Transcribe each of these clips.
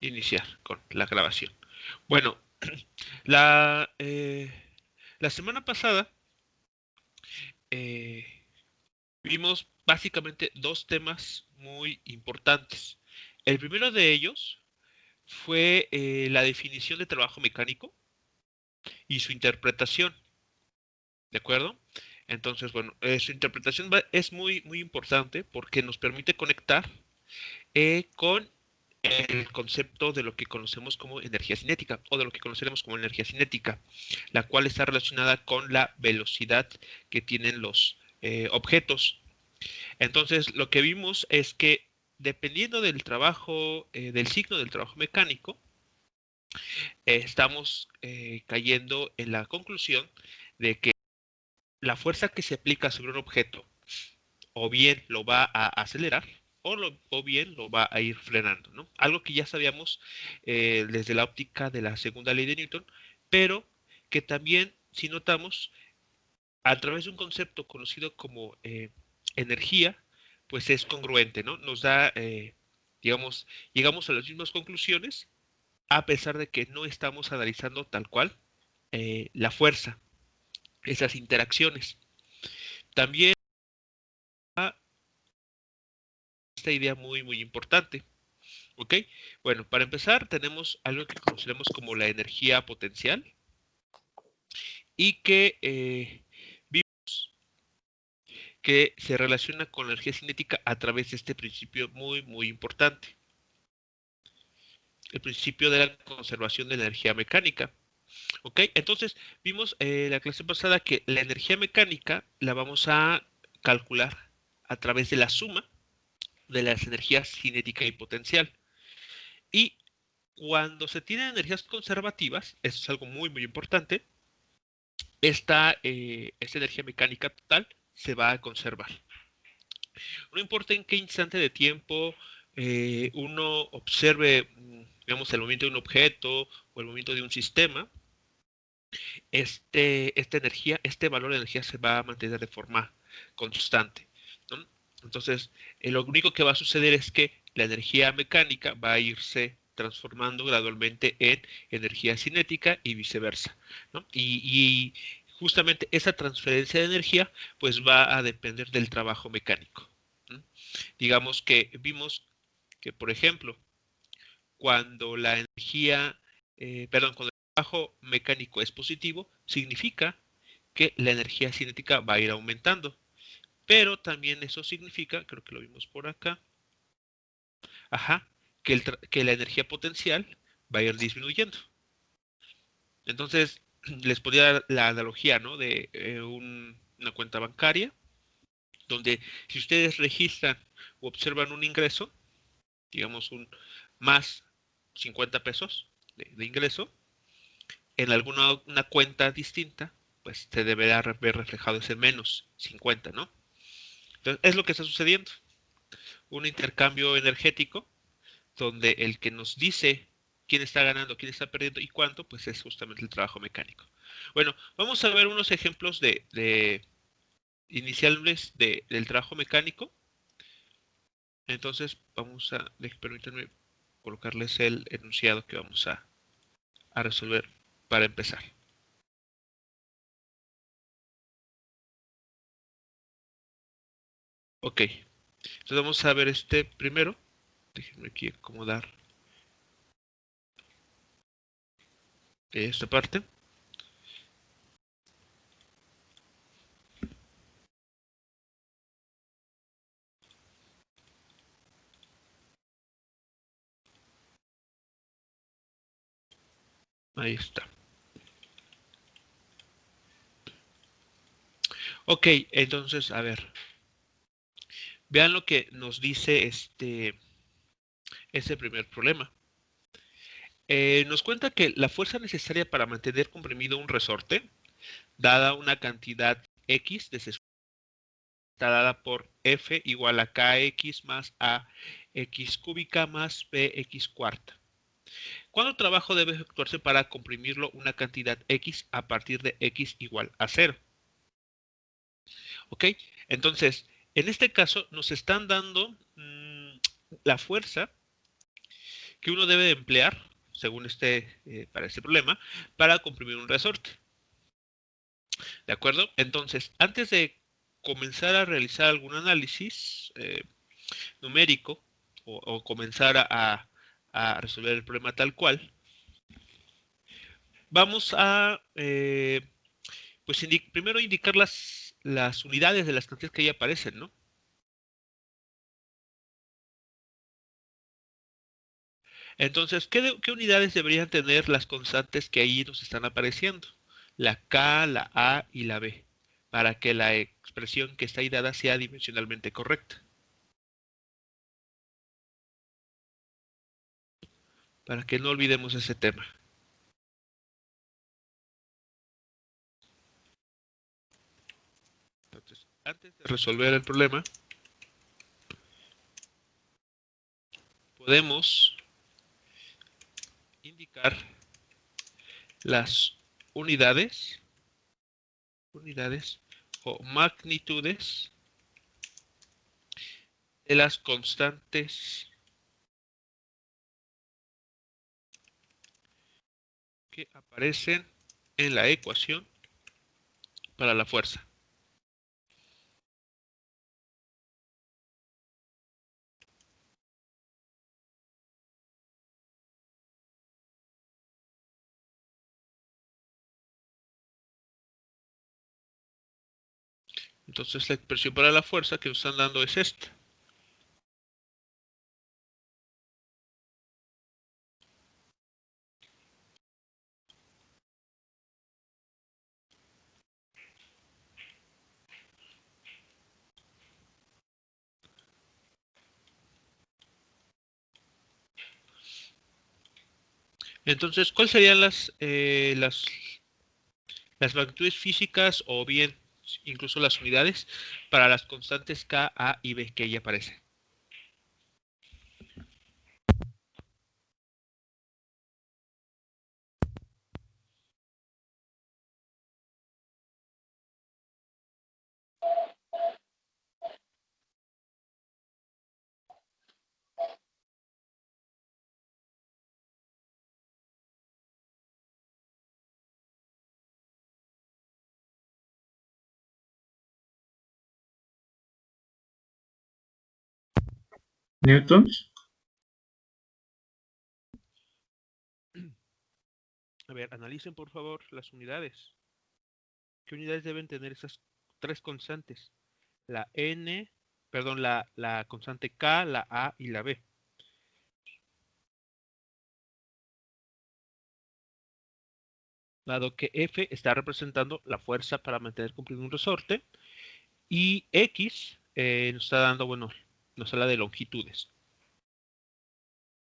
iniciar con la grabación. Bueno, la, la semana pasada eh, vimos básicamente dos temas muy importantes. El primero de ellos fue la definición de trabajo mecánico y su interpretación, ¿de acuerdo? Entonces, bueno, su interpretación es muy importante porque nos permite conectar con el concepto de lo que conocemos como energía cinética o de lo que conoceremos como energía cinética, la cual está relacionada con la velocidad que tienen los objetos. Entonces, lo que vimos es que dependiendo del trabajo, del signo del trabajo mecánico, estamos cayendo en la conclusión de que la fuerza que se aplica sobre un objeto o bien lo va a acelerar o bien lo va a ir frenando, ¿no? Algo que ya sabíamos desde la óptica de la segunda ley de Newton, pero que también, si notamos, a través de un concepto conocido como energía, pues es congruente, ¿no? Nos da, digamos, llegamos a las mismas conclusiones a pesar de que no estamos analizando tal cual la fuerza, esas interacciones. También esta idea muy importante. ¿Ok? Bueno, para empezar tenemos algo que conoceremos como la energía potencial y que vimos que se relaciona con la energía cinética a través de este principio muy importante, el principio de la conservación de la energía mecánica. ¿Ok? Entonces vimos en la clase pasada que la energía mecánica la vamos a calcular a través de la suma de las energías cinética y potencial. Y cuando se tienen energías conservativas, eso es algo muy importante, esta energía mecánica total se va a conservar. No importa en qué instante de tiempo uno observe, digamos, el movimiento de un objeto o el movimiento de un sistema, esta energía, este valor de energía se va a mantener de forma constante, ¿no? Entonces, lo único que va a suceder es que la energía mecánica va a irse transformando gradualmente en energía cinética y viceversa, ¿no? Y justamente esa transferencia de energía pues va a depender del trabajo mecánico, ¿no? Digamos que vimos que, por ejemplo, cuando la energía, cuando el trabajo mecánico es positivo, significa que la energía cinética va a ir aumentando. Pero también eso significa, creo que lo vimos por acá, ajá, que la energía potencial va a ir disminuyendo. Entonces, les podría dar la analogía, ¿no? De una cuenta bancaria, donde si ustedes registran o observan un ingreso, digamos un más 50 pesos de ingreso, en alguna una cuenta distinta, pues se deberá ver reflejado ese menos 50, ¿no? Entonces, es lo que está sucediendo. Un intercambio energético donde el que nos dice quién está ganando, quién está perdiendo y cuánto, pues es justamente el trabajo mecánico. Bueno, vamos a ver unos ejemplos de iniciales del trabajo mecánico. Entonces, permítanme colocarles el enunciado que vamos a resolver para empezar. Ok, entonces vamos a ver este primero. Déjenme aquí acomodar esta parte. Ahí está. Ok, entonces, a ver. Vean lo que nos dice este primer problema. Nos cuenta que la fuerza necesaria para mantener comprimido un resorte, dada una cantidad X de está dada por F igual a KX más AX cúbica más BX cuarta. ¿Cuánto trabajo debe efectuarse para comprimirlo una cantidad X a partir de X igual a 0? ¿Ok? Entonces, en este caso nos están dando la fuerza que uno debe de emplear, según para este problema, para comprimir un resorte. ¿De acuerdo? Entonces, antes de comenzar a realizar algún análisis numérico o comenzar a resolver el problema tal cual, vamos a pues primero indicar las unidades de las cantidades que ahí aparecen, ¿no? Entonces, ¿qué unidades deberían tener las constantes que ahí nos están apareciendo? La K, la A y la B, para que la expresión que está ahí dada sea dimensionalmente correcta. Para que no olvidemos ese tema. Entonces, antes de resolver el problema, podemos indicar las unidades o magnitudes de las constantes que aparecen en la ecuación para la fuerza. Entonces la expresión para la fuerza que nos están dando es esta. Entonces, ¿cuáles serían las magnitudes físicas o bien incluso las unidades para las constantes K, A y B que ahí aparecen? Newtons. A ver, analicen por favor las unidades. ¿Qué unidades deben tener esas tres constantes? La N, perdón, la constante K, la A y la B. Dado que F está representando la fuerza para mantener cumplido un resorte y X nos está dando, bueno, nos habla de longitudes.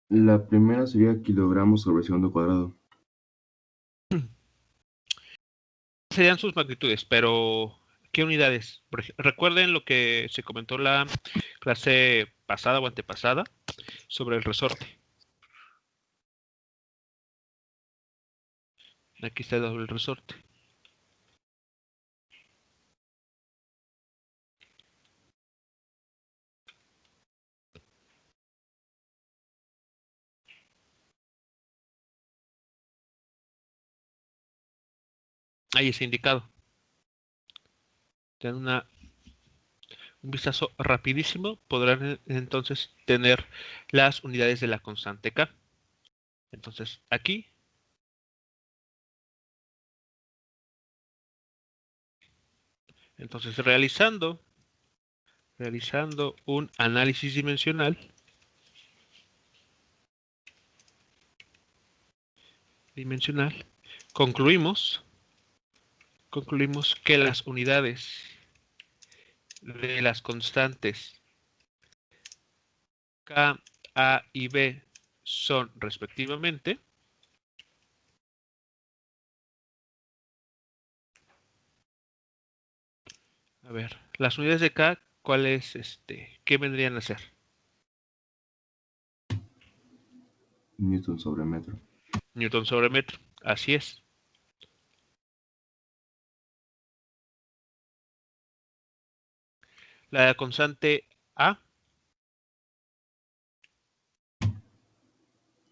La primera sería kilogramos sobre segundo cuadrado. Serían sus magnitudes, pero ¿qué unidades? Recuerden lo que se comentó la clase pasada o antepasada sobre el resorte. Aquí está dado el resorte. Ahí está indicado. Den un vistazo rapidísimo. Podrán entonces tener las unidades de la constante K. Entonces aquí entonces realizando un análisis dimensional, concluimos que las unidades de las constantes K, A y B son respectivamente a ver, las unidades de K, ¿cuáles qué vendrían a ser? Newton sobre metro. Newton sobre metro, así es. La constante A,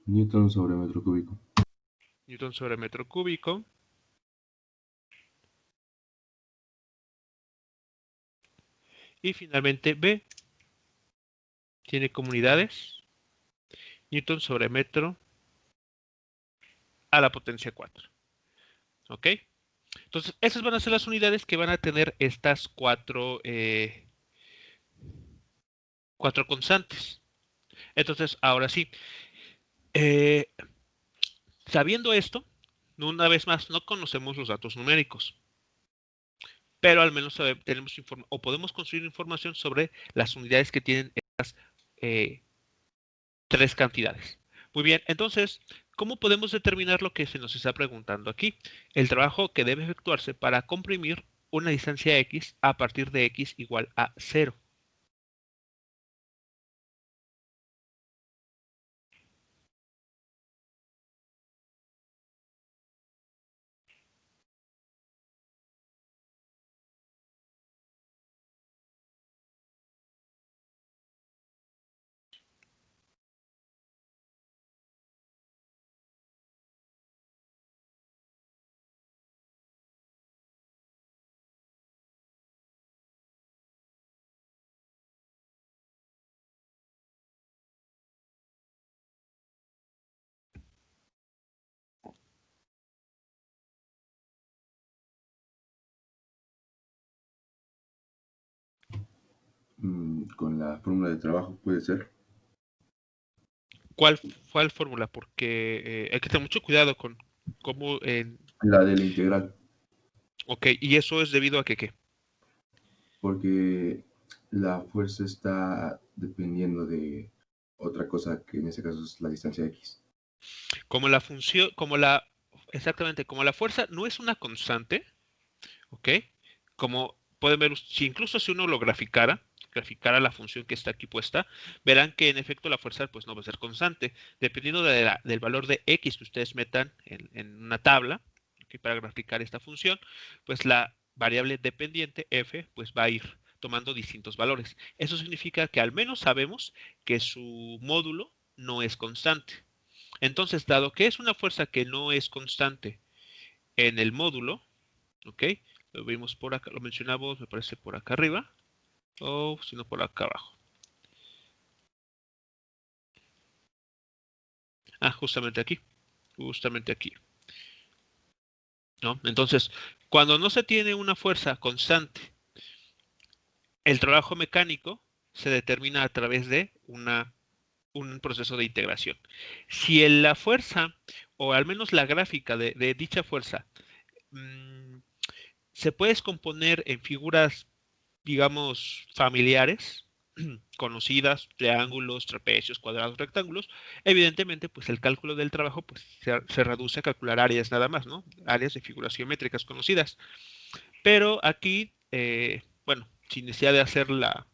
Newton sobre metro cúbico. Newton sobre metro cúbico. Y finalmente B tiene como unidades Newton sobre metro a la potencia 4. ¿Ok? Entonces, esas van a ser las unidades que van a tener estas cuatro constantes. Entonces, ahora sí, eh, sabiendo esto, una vez más, no conocemos los datos numéricos, pero al menos tenemos o podemos construir información sobre las unidades que tienen estas eh, tres cantidades. Muy bien, entonces, ¿cómo podemos determinar lo que se nos está preguntando aquí? El trabajo que debe efectuarse para comprimir una distancia x a partir de x igual a 0. Con la fórmula de trabajo puede ser. ¿Cuál fue la fórmula? Porque hay que tener mucho cuidado con cómo... La de la integral, ok, y eso es debido a que, ¿qué? porque la fuerza está dependiendo de otra cosa que en este caso es la distancia x. Como la función, exactamente, como la fuerza no es una constante, ¿ok? Como pueden ver, si incluso si uno lo graficara la función que está aquí puesta, verán que en efecto la fuerza pues no va a ser constante. Dependiendo del valor de x que ustedes metan en una tabla, ¿ok? Para graficar esta función, pues la variable dependiente f pues va a ir tomando distintos valores. Eso significa que al menos sabemos que su módulo no es constante. Entonces, dado que es una fuerza que no es constante en el módulo, ¿ok? Lo vimos por acá, lo mencionamos, me parece por acá arriba, o si no por acá abajo. Ah, justamente aquí, ¿no? Entonces, cuando no se tiene una fuerza constante, el trabajo mecánico se determina a través de un proceso de integración. Si la fuerza, o al menos la gráfica de dicha fuerza, mmm, se puede descomponer en figuras, digamos, familiares, conocidas, triángulos, trapecios, cuadrados, rectángulos, evidentemente, pues el cálculo del trabajo pues, se reduce a calcular áreas nada más, ¿no? Áreas de figuras geométricas conocidas. Pero aquí, bueno, sin necesidad de hacer la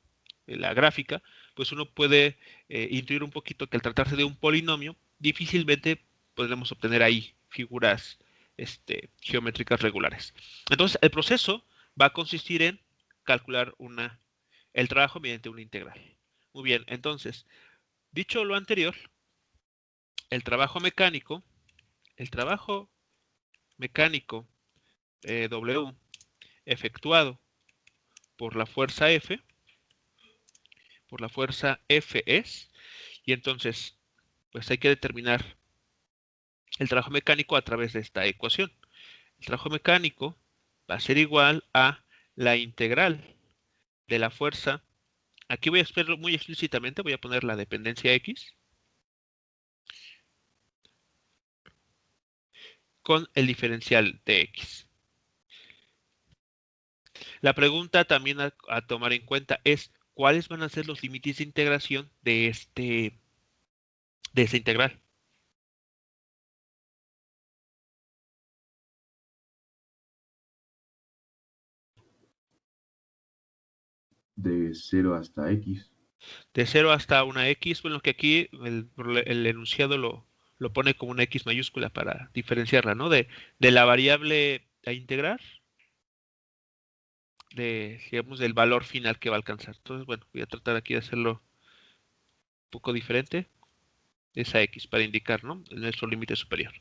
gráfica, pues uno puede intuir un poquito que al tratarse de un polinomio, difícilmente podremos obtener ahí figuras geométricas regulares. Entonces, el proceso va a consistir en calcular el trabajo mediante una integral. Muy bien, entonces, dicho lo anterior, el trabajo mecánico, el trabajo mecánico W efectuado por la fuerza F, por la fuerza F es, y entonces, pues hay que determinar el trabajo mecánico a través de esta ecuación. El trabajo mecánico va a ser igual a la integral de la fuerza. Aquí voy a explicarlo muy explícitamente, voy a poner la dependencia X con el diferencial de X. La pregunta también a tomar en cuenta es cuáles van a ser los límites de integración de esta integral. De 0 hasta x. De 0 hasta una X, bueno, que aquí el enunciado lo pone como una X mayúscula para diferenciarla, ¿no? De la variable a integrar, digamos, del valor final que va a alcanzar. Entonces, bueno, voy a tratar aquí de hacerlo un poco diferente. esa X para indicar, ¿no? Nuestro límite superior.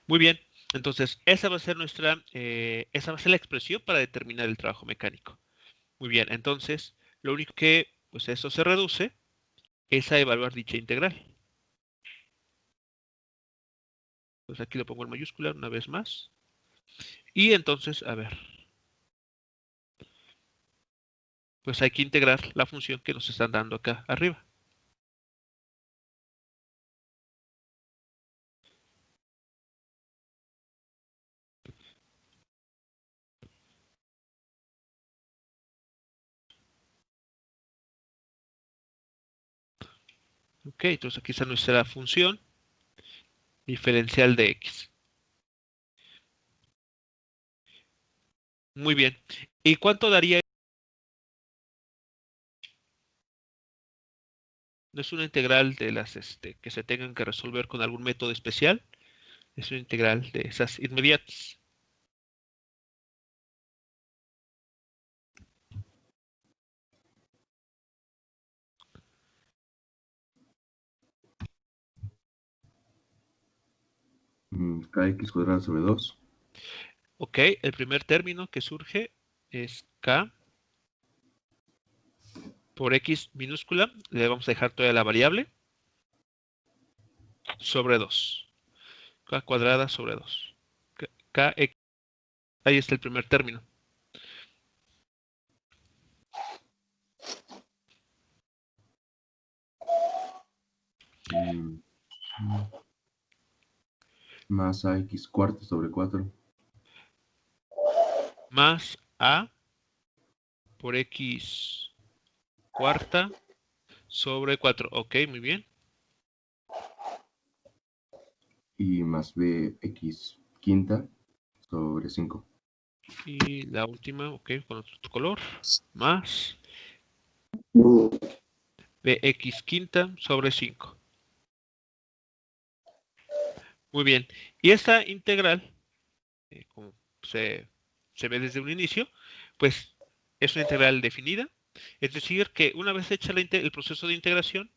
Muy bien, entonces esa va a ser esa va a ser la expresión para determinar el trabajo mecánico. Muy bien, entonces lo único que, pues eso se reduce es a evaluar dicha integral. Pues aquí lo pongo en mayúscula una vez más. Y entonces, a ver, pues hay que integrar la función que nos están dando acá arriba. Ok, entonces aquí está nuestra función diferencial de x. Muy bien. ¿Y cuánto daría? No es una integral de las que se tengan que resolver con algún método especial. Es una integral de esas inmediatas. Kx cuadrado sobre 2. Ok, el primer término que surge es k por x minúscula. Le vamos a dejar toda la variable sobre 2. K cuadrada sobre 2. Kx. Ahí está el primer término. mm, Más ax cuarto sobre 4. Más a por x cuarta sobre 4. Ok, muy bien. Y más bx quinta sobre 5. Y la última, ok, con otro color. Más bx quinta sobre 5. Muy bien. Y esta integral, como se ve desde un inicio, pues es una integral definida. Es decir, que una vez hecha el proceso de integración,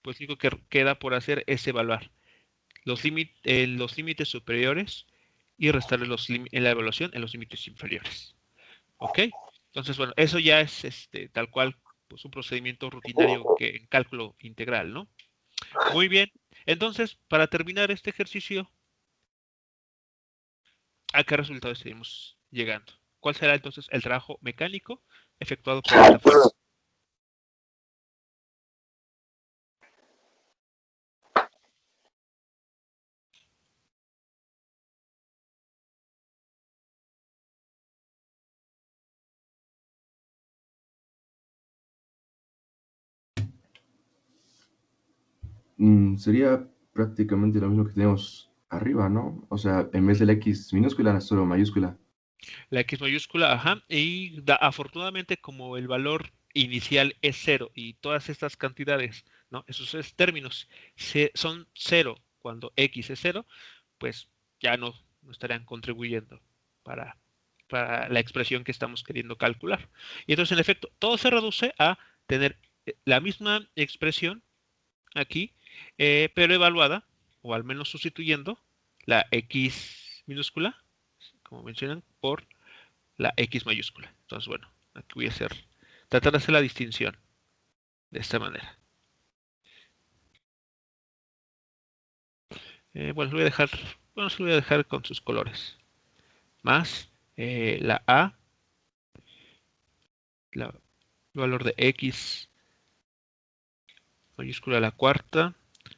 pues lo único que queda por hacer es evaluar los límites superiores y restarle en la evaluación en los límites inferiores. ¿Ok? Entonces, bueno, eso ya es tal cual pues, un procedimiento rutinario que en cálculo integral, ¿no? Muy bien. Entonces, para terminar este ejercicio, ¿a qué resultado estaremos llegando? ¿Cuál será entonces el trabajo mecánico efectuado por esta fuerza? Sería prácticamente lo mismo que tenemos arriba, ¿no? O sea, en vez de la x minúscula, solo mayúscula. La X mayúscula, ajá, y afortunadamente como el valor inicial es cero y todas estas cantidades, ¿no? Esos términos son cero cuando X es cero, pues ya no estarían contribuyendo para, para la expresión que estamos queriendo calcular. Y entonces, en efecto, todo se reduce a tener la misma expresión aquí, pero evaluada, o al menos sustituyendo la X minúscula, como mencionan, por la X mayúscula. Entonces, bueno, aquí voy a tratar de hacer la distinción de esta manera. Bueno, se lo voy a dejar con sus colores. Más la A, el valor de X mayúscula a la cuarta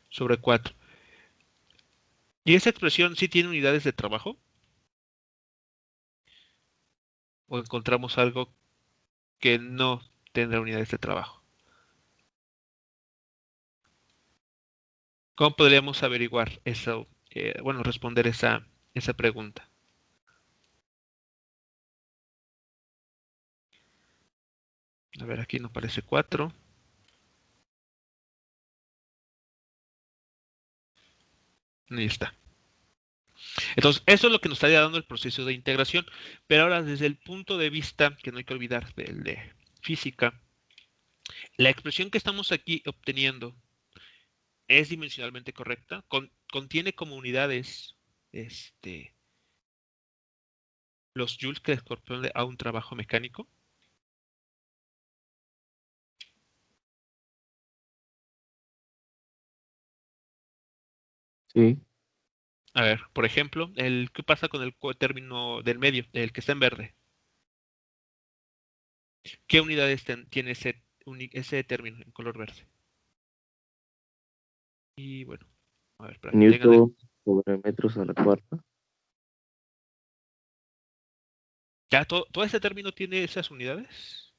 sobre 4. ¿Y esa expresión sí tiene unidades de trabajo? ¿O encontramos algo que no tendrá unidades de trabajo? ¿Cómo podríamos averiguar eso? Bueno, responder esa pregunta. A ver, aquí nos parece 4. Ahí está. Entonces, eso es lo que nos estaría dando el proceso de integración. Pero ahora, desde el punto de vista, que no hay que olvidar, del de física, la expresión que estamos aquí obteniendo es dimensionalmente correcta, contiene como unidades los joules que corresponden a un trabajo mecánico. Sí. A ver, por ejemplo, ¿qué pasa con el término del medio, el que está en verde? ¿Qué unidades tiene ese término en color verde? Y bueno, a ver, para que tengan Newton sobre metros a la cuarta. ¿Ya todo ese término tiene esas unidades?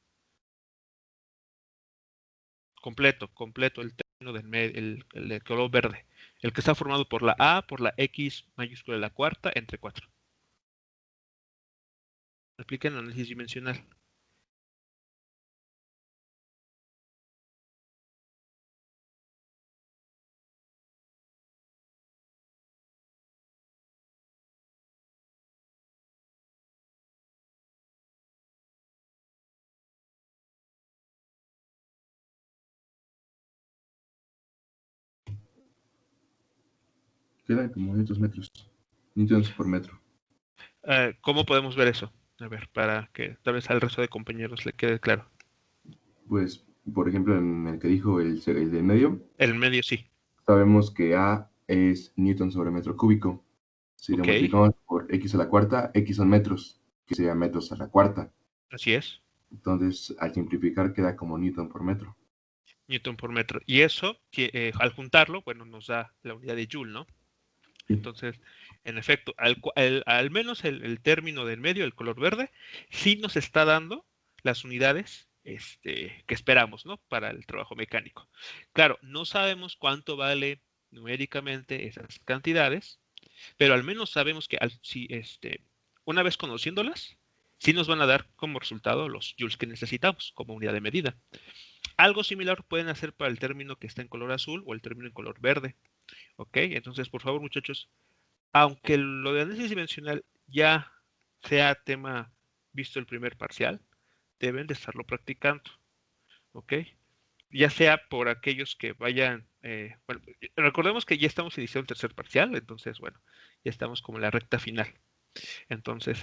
Completo, el término el de color verde. El que está formado por la A, por la X mayúscula de la cuarta, entre 4. Aplica el análisis dimensional. Quedan como 500 metros. Newtons por metro. ¿Cómo podemos ver eso? A ver, para que tal vez al resto de compañeros le quede claro. Pues, por ejemplo, en el que dijo el del medio, El medio sí. sabemos que A es Newton sobre metro cúbico. Si lo Ok, multiplicamos por X a la cuarta, X son metros, que sería metros a la cuarta. así es. Entonces, al simplificar, queda como Newton por metro. Newton por metro. Y eso, al juntarlo, bueno, nos da la unidad de Joule, ¿no? Sí. Entonces, en efecto, al menos el término del medio, el color verde, sí nos está dando las unidades que esperamos, ¿no? Para el trabajo mecánico. Claro, no sabemos cuánto vale numéricamente esas cantidades, pero al menos sabemos que si, una vez conociéndolas, sí nos van a dar como resultado los joules que necesitamos como unidad de medida. Algo similar pueden hacer para el término que está en color azul o el término en color verde. ¿Ok? Entonces, por favor, muchachos, aunque lo de análisis dimensional ya sea tema visto el primer parcial, deben de estarlo practicando. ¿Ok? Ya sea por aquellos que vayan, bueno, recordemos que ya estamos iniciando el tercer parcial, entonces, bueno, ya estamos como en la recta final. Entonces,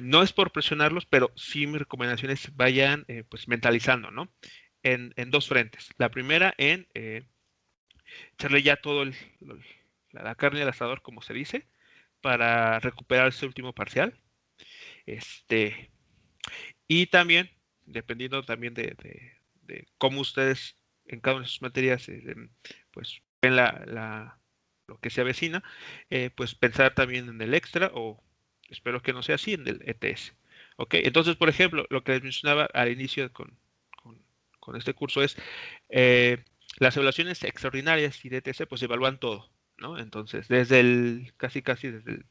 no es por presionarlos, pero sí mi recomendación es vayan pues mentalizando, ¿no? En dos frentes. La primera en echarle ya todo la carne al asador, como se dice, para recuperar ese último parcial. Este, y también, dependiendo también de cómo ustedes en cada una de sus materias, pues ven lo que se avecina, pues pensar también en el extra o espero que no sea así, en el ETS. ¿Ok? Entonces, por ejemplo, lo que les mencionaba al inicio con, con este curso es las evaluaciones extraordinarias y de ETS pues evalúan todo, ¿no? Entonces, casi desde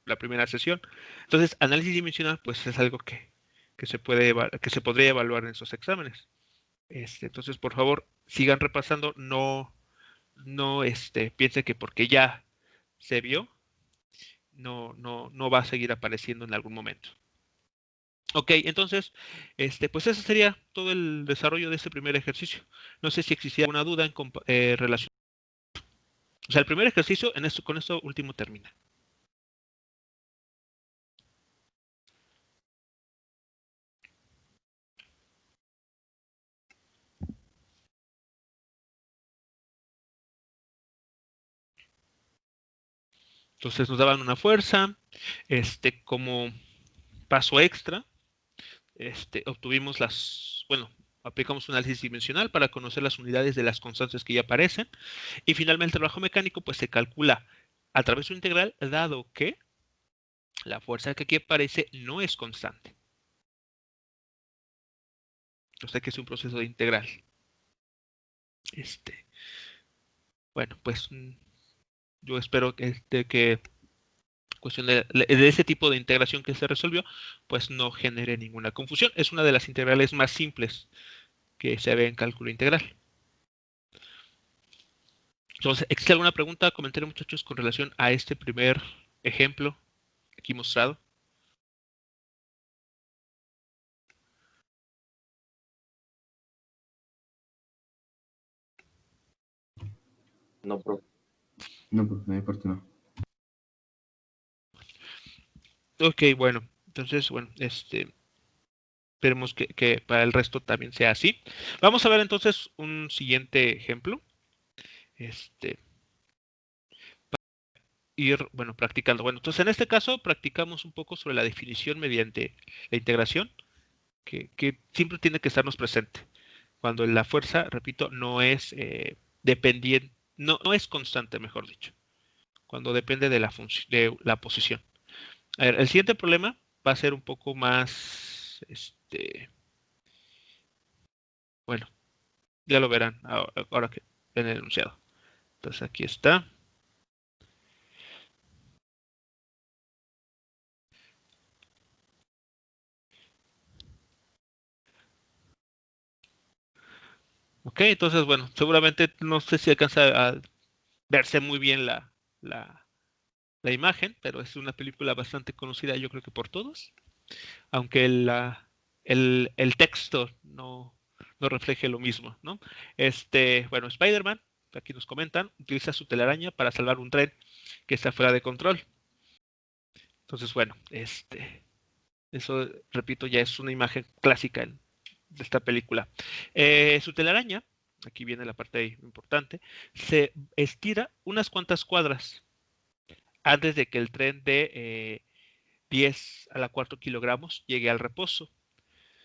la primera sesión. Entonces, análisis dimensional pues es algo que que se podría evaluar en esos exámenes. Entonces, por favor, sigan repasando, no piense que porque ya se vio, no va a seguir apareciendo en algún momento. Ok, entonces, pues ese sería todo el desarrollo de este primer ejercicio. No sé si existía alguna duda en relación. O sea, el primer ejercicio con esto último termina. Entonces nos daban una fuerza, como paso extra, obtuvimos bueno, aplicamos un análisis dimensional para conocer las unidades de las constantes que ya aparecen. Y finalmente el trabajo mecánico pues se calcula a través de un integral, dado que la fuerza que aquí aparece no es constante. O sea que es un proceso de integral. Bueno, pues yo espero que cuestión de ese tipo de integración que se resolvió, pues no genere ninguna confusión. Es una de las integrales más simples que se ve en cálculo integral. Entonces, ¿existe alguna pregunta, comentario, muchachos, con relación a este primer ejemplo aquí mostrado? No, profe. No, por mi parte no. Ok, bueno. Entonces, bueno, esperemos que para el resto también sea así. Vamos a ver entonces un siguiente ejemplo. Ir, bueno, practicando. Bueno, entonces en este caso practicamos un poco sobre la definición mediante la integración, que siempre tiene que estarnos presente. Cuando la fuerza, repito, no es dependiente, no es constante, mejor dicho. Cuando depende de de la posición. A ver, el siguiente problema va a ser un poco más, bueno, ya lo verán ahora que en el enunciado. Entonces aquí está. Ok, entonces bueno, seguramente no sé si alcanza a verse muy bien la, la imagen, pero es una película bastante conocida, yo creo que por todos, aunque el texto no refleje lo mismo, ¿no? Bueno, Spider-Man, aquí nos comentan, utiliza su telaraña para salvar un tren que está fuera de control. Entonces, bueno, eso, repito, ya es una imagen clásica de esta película. Su telaraña, aquí viene la parte importante, se estira unas cuantas cuadras antes de que el tren de 10 a la 4 kilogramos llegue al reposo.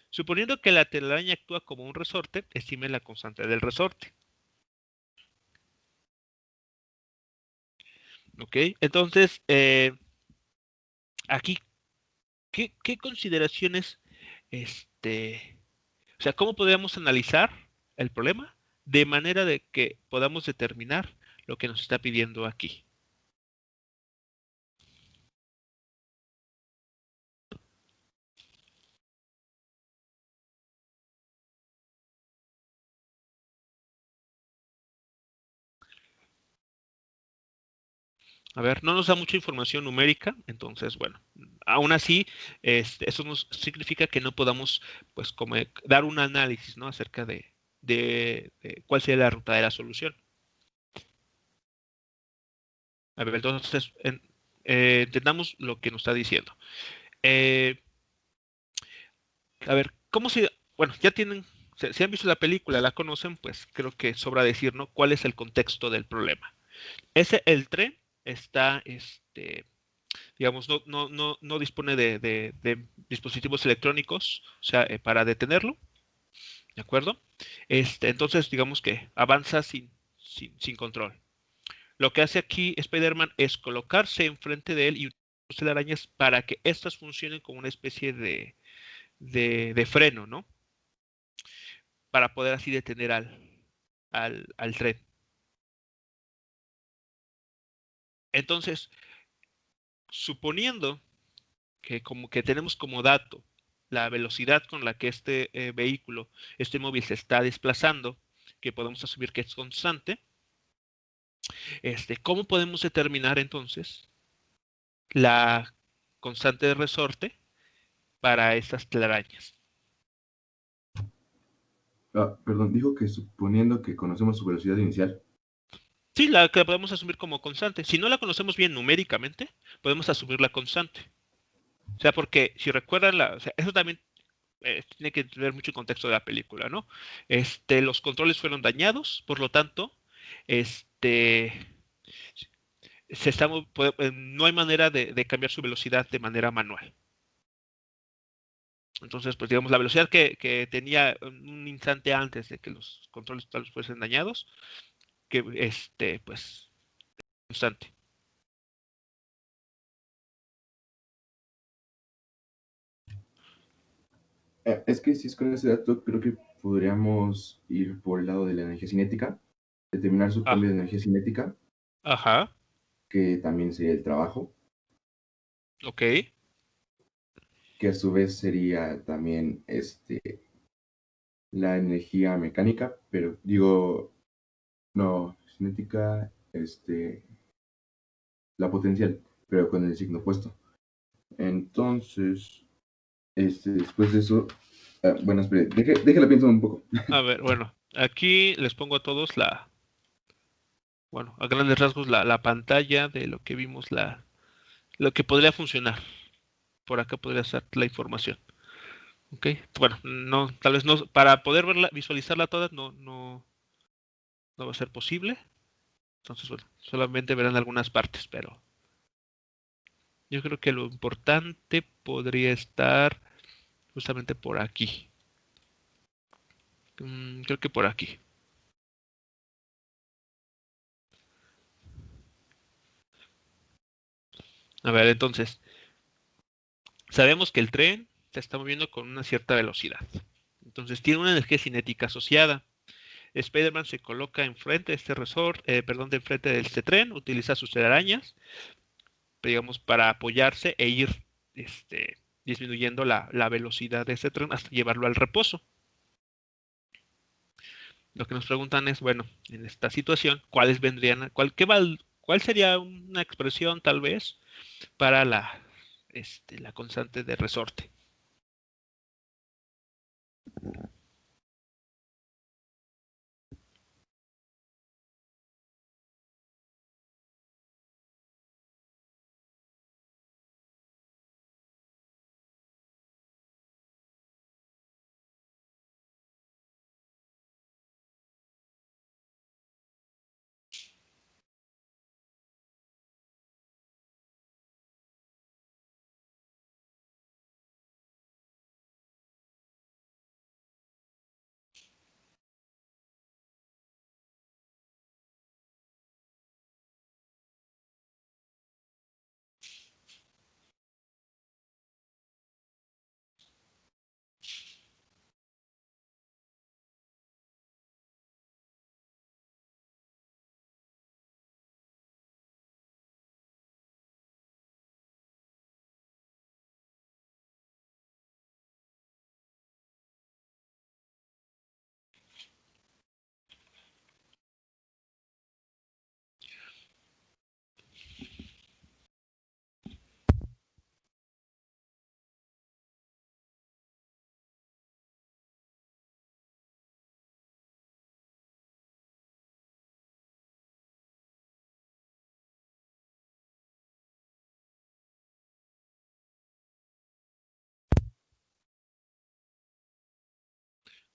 Suponiendo que la telaraña actúa como un resorte, estime la constante del resorte. ¿Ok? Entonces, aquí, ¿qué consideraciones, o sea, cómo podríamos analizar el problema de manera de que podamos determinar lo que nos está pidiendo aquí? A ver, no nos da mucha información numérica, entonces, bueno, aún así, eso nos significa que no podamos, pues, como dar un análisis, ¿no? Acerca de cuál sería la ruta de la solución. A ver, entonces, entendamos lo que nos está diciendo. Eh, a ver, ¿cómo se, bueno, ya tienen, si han visto la película, la conocen, pues creo que sobra decir, ¿no? ¿Cuál es el contexto del problema? El tren está, digamos, no dispone de dispositivos electrónicos, o sea, para detenerlo, ¿de acuerdo? Entonces, digamos que avanza sin control. Lo que hace aquí Spider-Man es colocarse enfrente de él y usar telarañas para que éstas funcionen como una especie de freno, ¿no? Para poder así detener al tren. Entonces, suponiendo que como que tenemos como dato la velocidad con la que vehículo, este móvil se está desplazando, que podemos asumir que es constante, ¿cómo podemos determinar entonces la constante de resorte para estas telarañas? Ah, perdón, dijo que suponiendo que conocemos su velocidad inicial. Sí, la que podemos asumir como constante. Si no la conocemos bien numéricamente, podemos asumirla constante. O sea, porque si recuerdan, o sea, eso también tiene que tener mucho contexto de la película, ¿no? Los controles fueron dañados, por lo tanto, este, no hay manera de cambiar su velocidad de manera manual. Entonces, pues digamos, la velocidad que tenía un instante antes de que los controles totales fuesen dañados, que pues, constante. Es que si es con ese dato, creo que podríamos ir por el lado de la energía cinética, determinar su Ah, cambio de energía cinética, ajá, que también sería el trabajo, ok. que a su vez sería también la energía mecánica, pero digo, no, cinética, la potencial, pero con el signo opuesto. Entonces, después de eso, bueno, espere, déjala pienso un poco. A ver, bueno, aquí les pongo a todos bueno, a grandes rasgos la pantalla de lo que vimos, lo que podría funcionar. Por acá podría estar la información. ¿Ok? Bueno, no, tal vez no, para poder verla, visualizarla toda, no va a ser posible. Entonces, bueno, solamente verán algunas partes, pero yo creo que lo importante podría estar justamente por aquí. Creo que por aquí. A ver, entonces, sabemos que el tren se está moviendo con una cierta velocidad. Entonces, tiene una energía cinética asociada. Spider-Man se coloca enfrente de este perdón, de enfrente de este tren, utiliza sus telarañas, digamos, para apoyarse e ir disminuyendo la velocidad de este tren hasta llevarlo al reposo. Lo que nos preguntan es, bueno, en esta situación, ¿cuáles vendrían, cuál sería una expresión tal vez para la constante de resorte?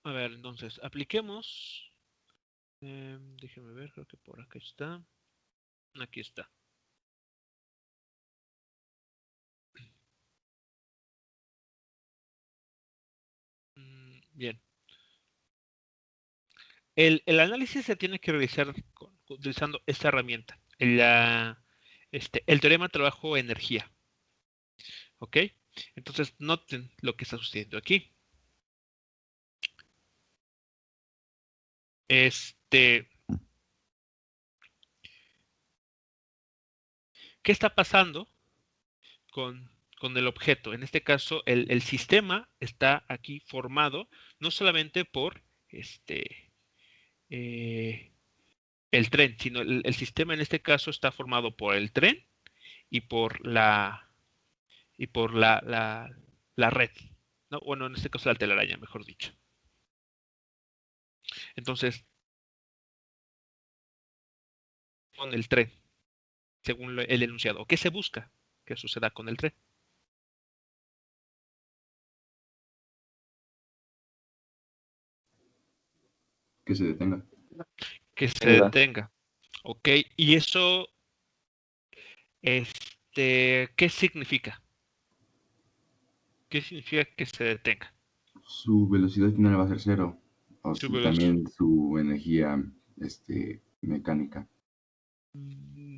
A ver, entonces, apliquemos. Déjeme ver, creo que por acá está. Aquí está. Bien. El análisis se tiene que realizar utilizando esta herramienta, el teorema trabajo-energía. ¿Ok? Entonces, noten lo que está sucediendo aquí. ¿Qué está pasando con el objeto? En este caso, el sistema está aquí formado no solamente por eh, el tren, sino el sistema en este caso está formado por el tren y por la red. ¿No? Bueno, en este caso la telaraña, mejor dicho. Entonces, con el tren, según el enunciado. ¿Qué se busca que suceda con el tren? Que se detenga. Que se Venga. detenga. Ok, y eso, ¿qué significa? ¿Qué significa que se detenga? Su velocidad final va a ser cero. O Su también su energía mecánica.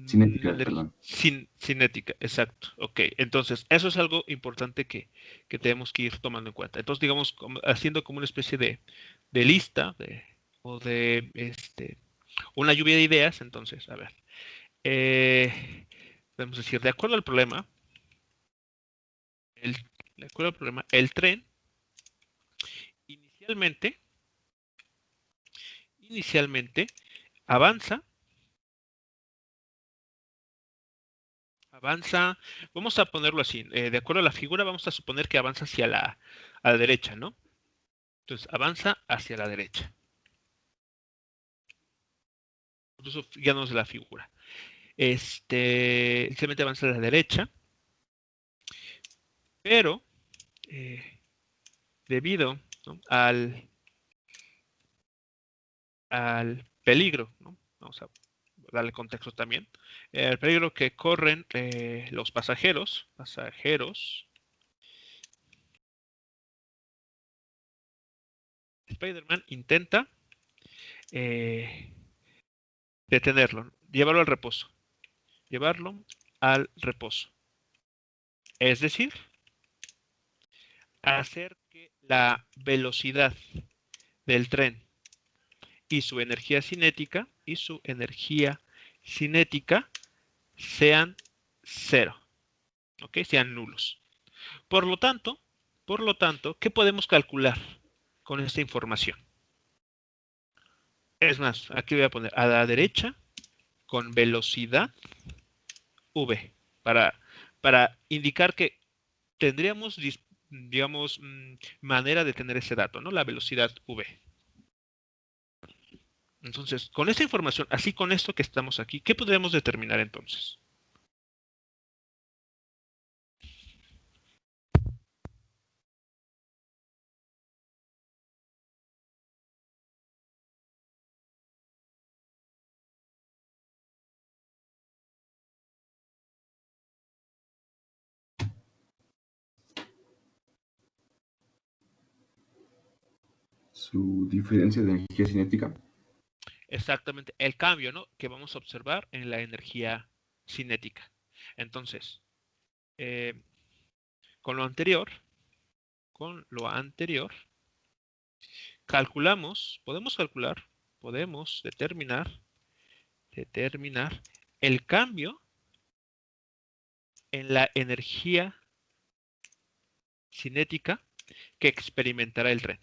Cinética, perdón. Cinética, exacto. Ok, entonces eso es algo importante que tenemos que ir tomando en cuenta. Entonces, digamos, haciendo como una especie de lista o de una lluvia de ideas. Entonces, a ver, podemos decir, de acuerdo al problema, el, de acuerdo al problema, el tren inicialmente avanza, avanza, vamos a ponerlo así, de acuerdo a la figura, vamos a suponer que avanza a la derecha, ¿no? Entonces, avanza hacia la derecha. Incluso guiándonos de la figura. Simplemente avanza a la derecha, pero debido, ¿no?, al peligro, ¿no? Vamos a darle contexto también. El peligro que corren los pasajeros, Spider-Man intenta detenerlo, llevarlo al reposo. Es decir, hacer que la velocidad del tren y su energía cinética sean cero, ¿ok? Sean nulos. Por lo tanto, ¿qué podemos calcular con esta información? Es más, aquí voy a poner a la derecha con velocidad v para indicar que tendríamos, digamos, manera de tener ese dato, ¿no? La velocidad v. Entonces, con esta información, así con esto que estamos aquí, ¿qué podríamos determinar entonces? Su diferencia de energía cinética. Exactamente, el cambio, ¿no?, que vamos a observar en la energía cinética. Entonces, con lo anterior, podemos determinar el cambio en la energía cinética que experimentará el tren.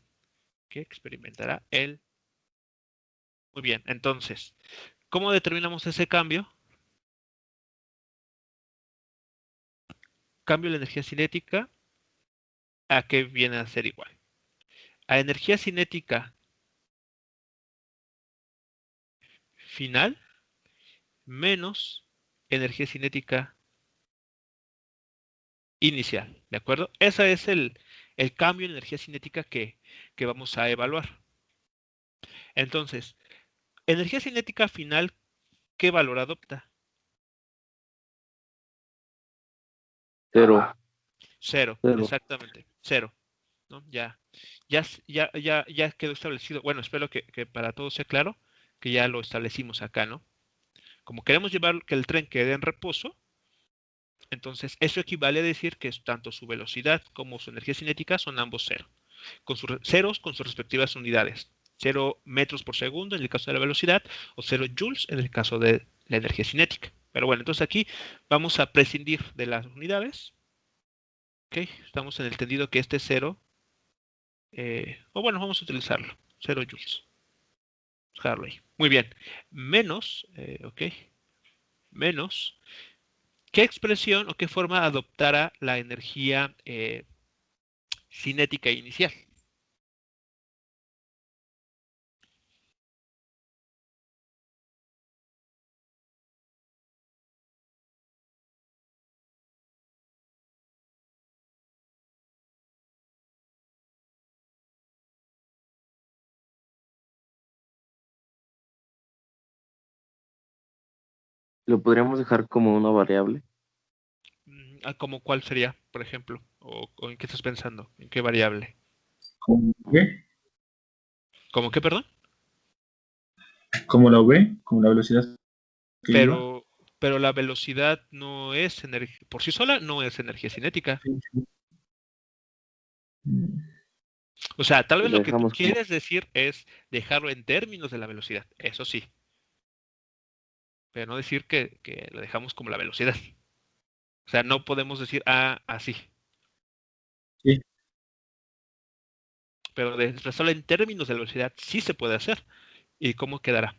Muy bien, entonces, ¿cómo determinamos ese cambio? Cambio de la energía cinética, ¿a qué viene a ser igual? A energía cinética final menos energía cinética inicial, ¿de acuerdo? Ese es el cambio en energía cinética que vamos a evaluar. Entonces, energía cinética final, ¿qué valor adopta? Cero. Cero, Cero. exactamente, cero, ¿no? Ya quedó establecido. Bueno, espero que para todos sea claro que ya lo establecimos acá, ¿no? Como queremos llevar que el tren quede en reposo, entonces eso equivale a decir que tanto su velocidad como su energía cinética son ambos cero, ceros con sus respectivas unidades. 0 metros por segundo en el caso de la velocidad o 0 joules en el caso de la energía cinética. Pero bueno, entonces aquí vamos a prescindir de las unidades. ¿Ok? Estamos en el entendido que este 0, o bueno, vamos a utilizarlo, 0 joules. Dejarlo ahí. Muy bien. Menos, ok, menos, ¿qué expresión o qué forma adoptará la energía cinética inicial? Lo podríamos dejar como una variable. ¿Cómo cuál sería, por ejemplo? ¿O en qué estás pensando? ¿En qué variable? ¿Cómo qué? ¿Cómo qué, perdón? ¿Cómo la V? ¿Cómo la velocidad que lleva? Pero, pero la velocidad no es energía, por sí sola no es energía cinética. Sí, sí. Mm, O sea, tal vez Lo lo que tú dejamos como quieres decir es dejarlo en términos de la velocidad, eso sí, pero no decir que lo dejamos como la velocidad. O sea, no podemos decir, así, sí. pero de expresarlo en términos de la velocidad sí se puede hacer. ¿Y cómo quedará?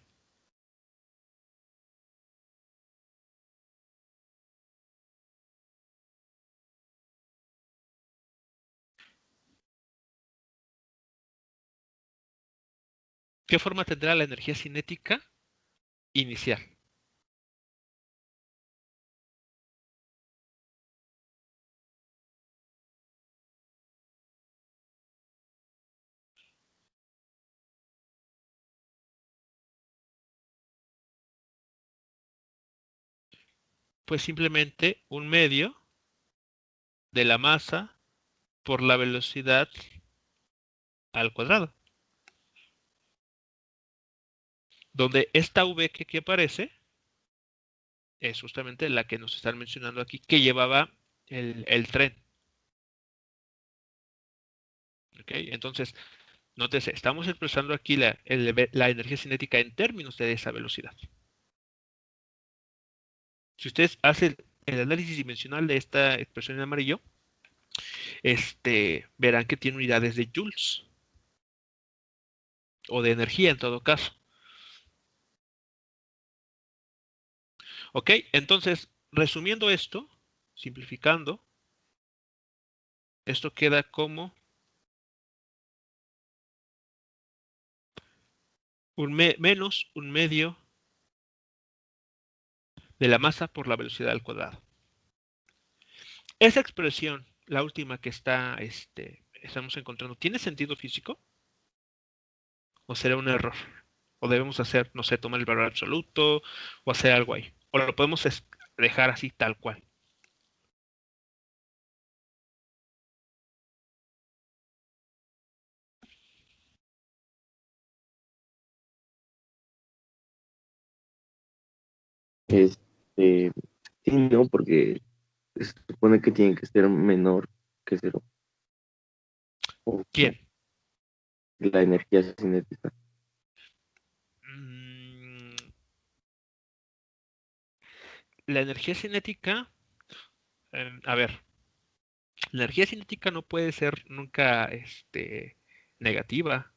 ¿Qué forma tendrá la energía cinética inicial. Pues simplemente un medio de la masa por la velocidad al cuadrado. Donde esta V que aquí aparece es justamente la que nos están mencionando aquí, que llevaba el tren. ¿Ok? Entonces, nótese, estamos expresando aquí la energía cinética en términos de esa velocidad. Si ustedes hacen el análisis dimensional de esta expresión en amarillo, verán que tiene unidades de joules o de energía en todo caso. Ok, entonces, resumiendo esto, simplificando, esto queda como menos un medio de la masa por la velocidad al cuadrado. Esa expresión, la última que estamos encontrando, ¿tiene sentido físico? ¿O será un error? ¿O debemos hacer, no sé, tomar el valor absoluto o hacer algo ahí? ¿O lo podemos dejar así tal cual? Este, sí, no, porque se supone que tiene que ser menor que cero. O ¿Quién? la energía cinética. Mm, la energía cinética, a ver, la energía cinética no puede ser nunca negativa.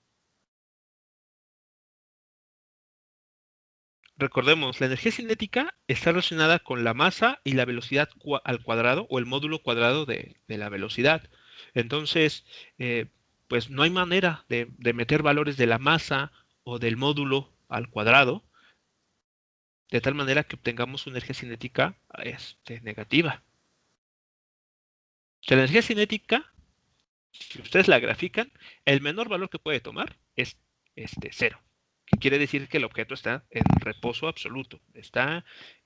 Recordemos, la energía cinética está relacionada con la masa y la velocidad al cuadrado o el módulo cuadrado de la velocidad. Entonces, pues no hay manera de meter valores de la masa o del módulo al cuadrado de tal manera que obtengamos una energía cinética negativa. O sea, la energía cinética, si ustedes la grafican, el menor valor que puede tomar es cero, que quiere decir que el objeto está en reposo absoluto, está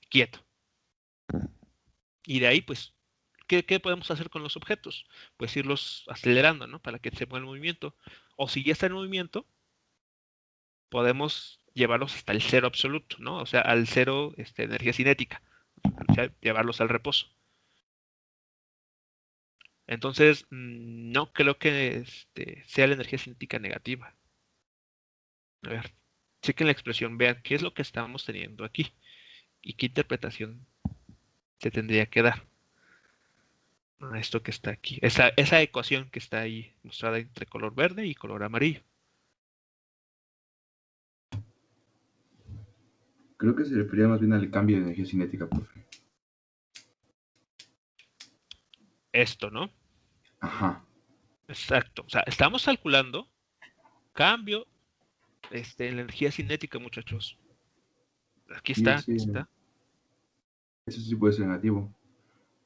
quieto. Y de ahí, pues, ¿qué podemos hacer con los objetos? Pues irlos acelerando, ¿no? Para que se mueva el movimiento. O si ya está en movimiento, podemos llevarlos hasta el cero absoluto, ¿no? O sea, al cero energía cinética. O sea, llevarlos al reposo. Entonces, no creo que sea la energía cinética negativa. A ver, chequen la expresión, vean qué es lo que estamos teniendo aquí y qué interpretación se tendría que dar a esto que está aquí. Esa ecuación que está ahí mostrada entre color verde y color amarillo. Creo que se refería más bien al cambio de energía cinética, profe. Esto, ¿no? Ajá. Exacto. O sea, estamos calculando cambio en la energía cinética, muchachos. Aquí Y está, aquí está. eso sí puede ser negativo,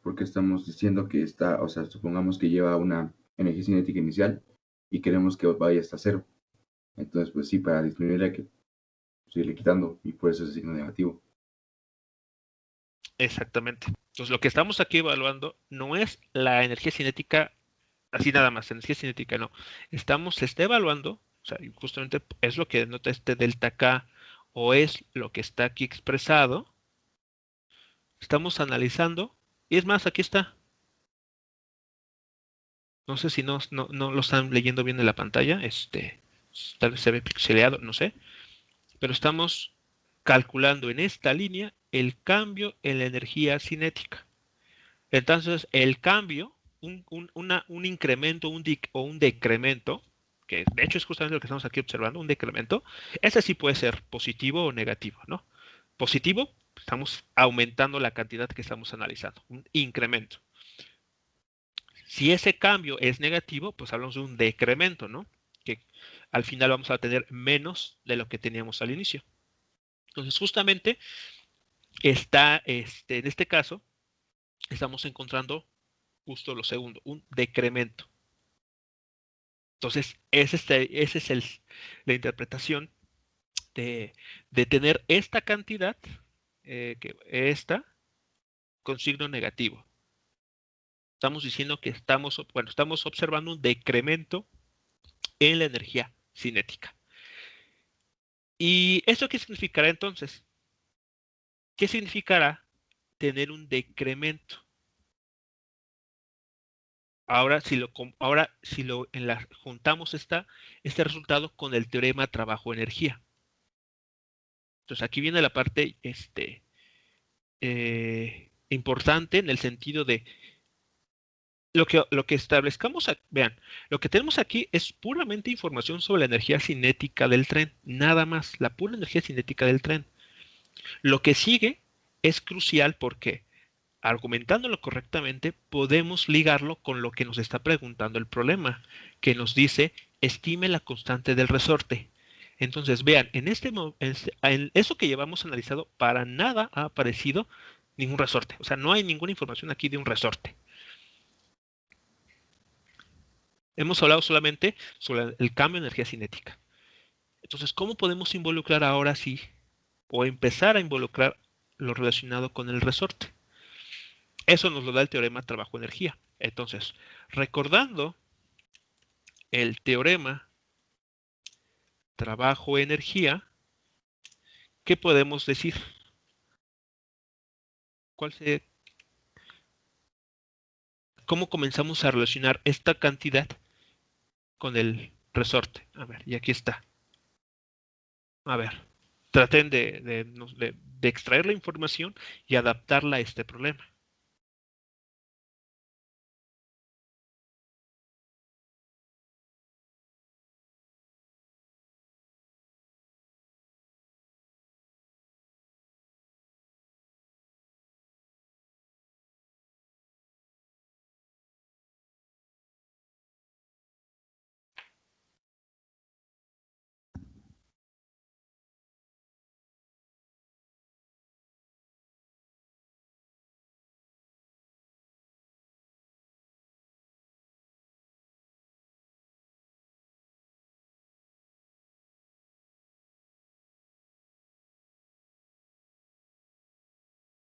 porque estamos diciendo que está, o sea, supongamos que lleva una energía cinética inicial y queremos que vaya hasta cero. Entonces, pues sí, para disminuirla hay que seguirle quitando y por eso es el signo negativo. Exactamente. Entonces, lo que estamos aquí evaluando no es la energía cinética así nada más, energía cinética no. Se está evaluando, o sea, y justamente es lo que denota este delta K o es lo que está aquí expresado. Estamos analizando, y es más, aquí está. No sé si no lo están leyendo bien en la pantalla, tal vez se ve pixeleado, no sé, pero estamos calculando en esta línea el cambio en la energía cinética. Entonces, el cambio, un incremento o un decremento, que de hecho es justamente lo que estamos aquí observando, un decremento, ese sí puede ser positivo o negativo, ¿no? Positivo, estamos aumentando la cantidad que estamos analizando, un incremento. Si ese cambio es negativo, pues hablamos de un decremento, ¿no? Que al final vamos a tener menos de lo que teníamos al inicio. Entonces, justamente está, en este caso, estamos encontrando justo lo segundo, un decremento. Entonces, ese es la interpretación de tener esta cantidad, esta, con signo negativo. Estamos diciendo que estamos observando un decremento en la energía cinética. ¿Y eso qué significará entonces? ¿Qué significará tener un decremento? Ahora, juntamos este resultado con el teorema trabajo-energía. Entonces, aquí viene la parte importante en el sentido de lo que establezcamos, vean, lo que tenemos aquí es puramente información sobre la energía cinética del tren, nada más, la pura energía cinética del tren. Lo que sigue es crucial porque, argumentándolo correctamente, podemos ligarlo con lo que nos está preguntando el problema, que nos dice, estime la constante del resorte. Entonces, vean, en eso que llevamos analizado, para nada ha aparecido ningún resorte. O sea, no hay ninguna información aquí de un resorte. Hemos hablado solamente sobre el cambio de energía cinética. Entonces, ¿cómo podemos involucrar ahora sí, o empezar a involucrar lo relacionado con el resorte? Eso nos lo da el teorema trabajo-energía. Entonces, recordando el teorema trabajo-energía, ¿qué podemos decir? ¿Cómo comenzamos a relacionar esta cantidad con el resorte? A ver, y aquí está. A ver, traten de extraer la información y adaptarla a este problema.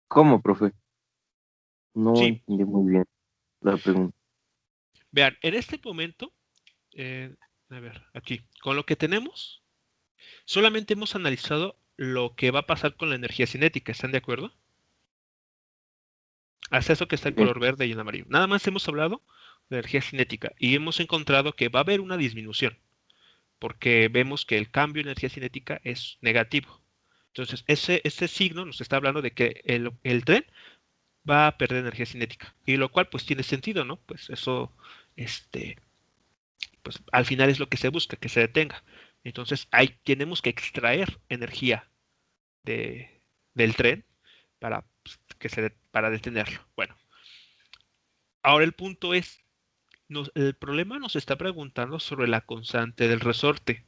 ¿Cómo, profe? No Sí, entendí muy bien la pregunta. vean, en este momento, eh, a ver, aquí, con lo que tenemos, solamente hemos analizado lo que va a pasar con la energía cinética, ¿están de acuerdo? Hasta eso que está en Sí. color verde y en amarillo. Nada más hemos hablado de energía cinética y hemos encontrado que va a haber una disminución, porque vemos que el cambio de energía cinética es negativo. Entonces, ese signo nos está hablando de que el tren va a perder energía cinética, y lo cual pues tiene sentido, ¿no? Pues eso, este, pues al final es lo que se busca, que se detenga. Entonces, tenemos que extraer energía de, del tren para, pues, para detenerlo. Bueno, ahora el punto es, el problema nos está preguntando sobre la constante del resorte,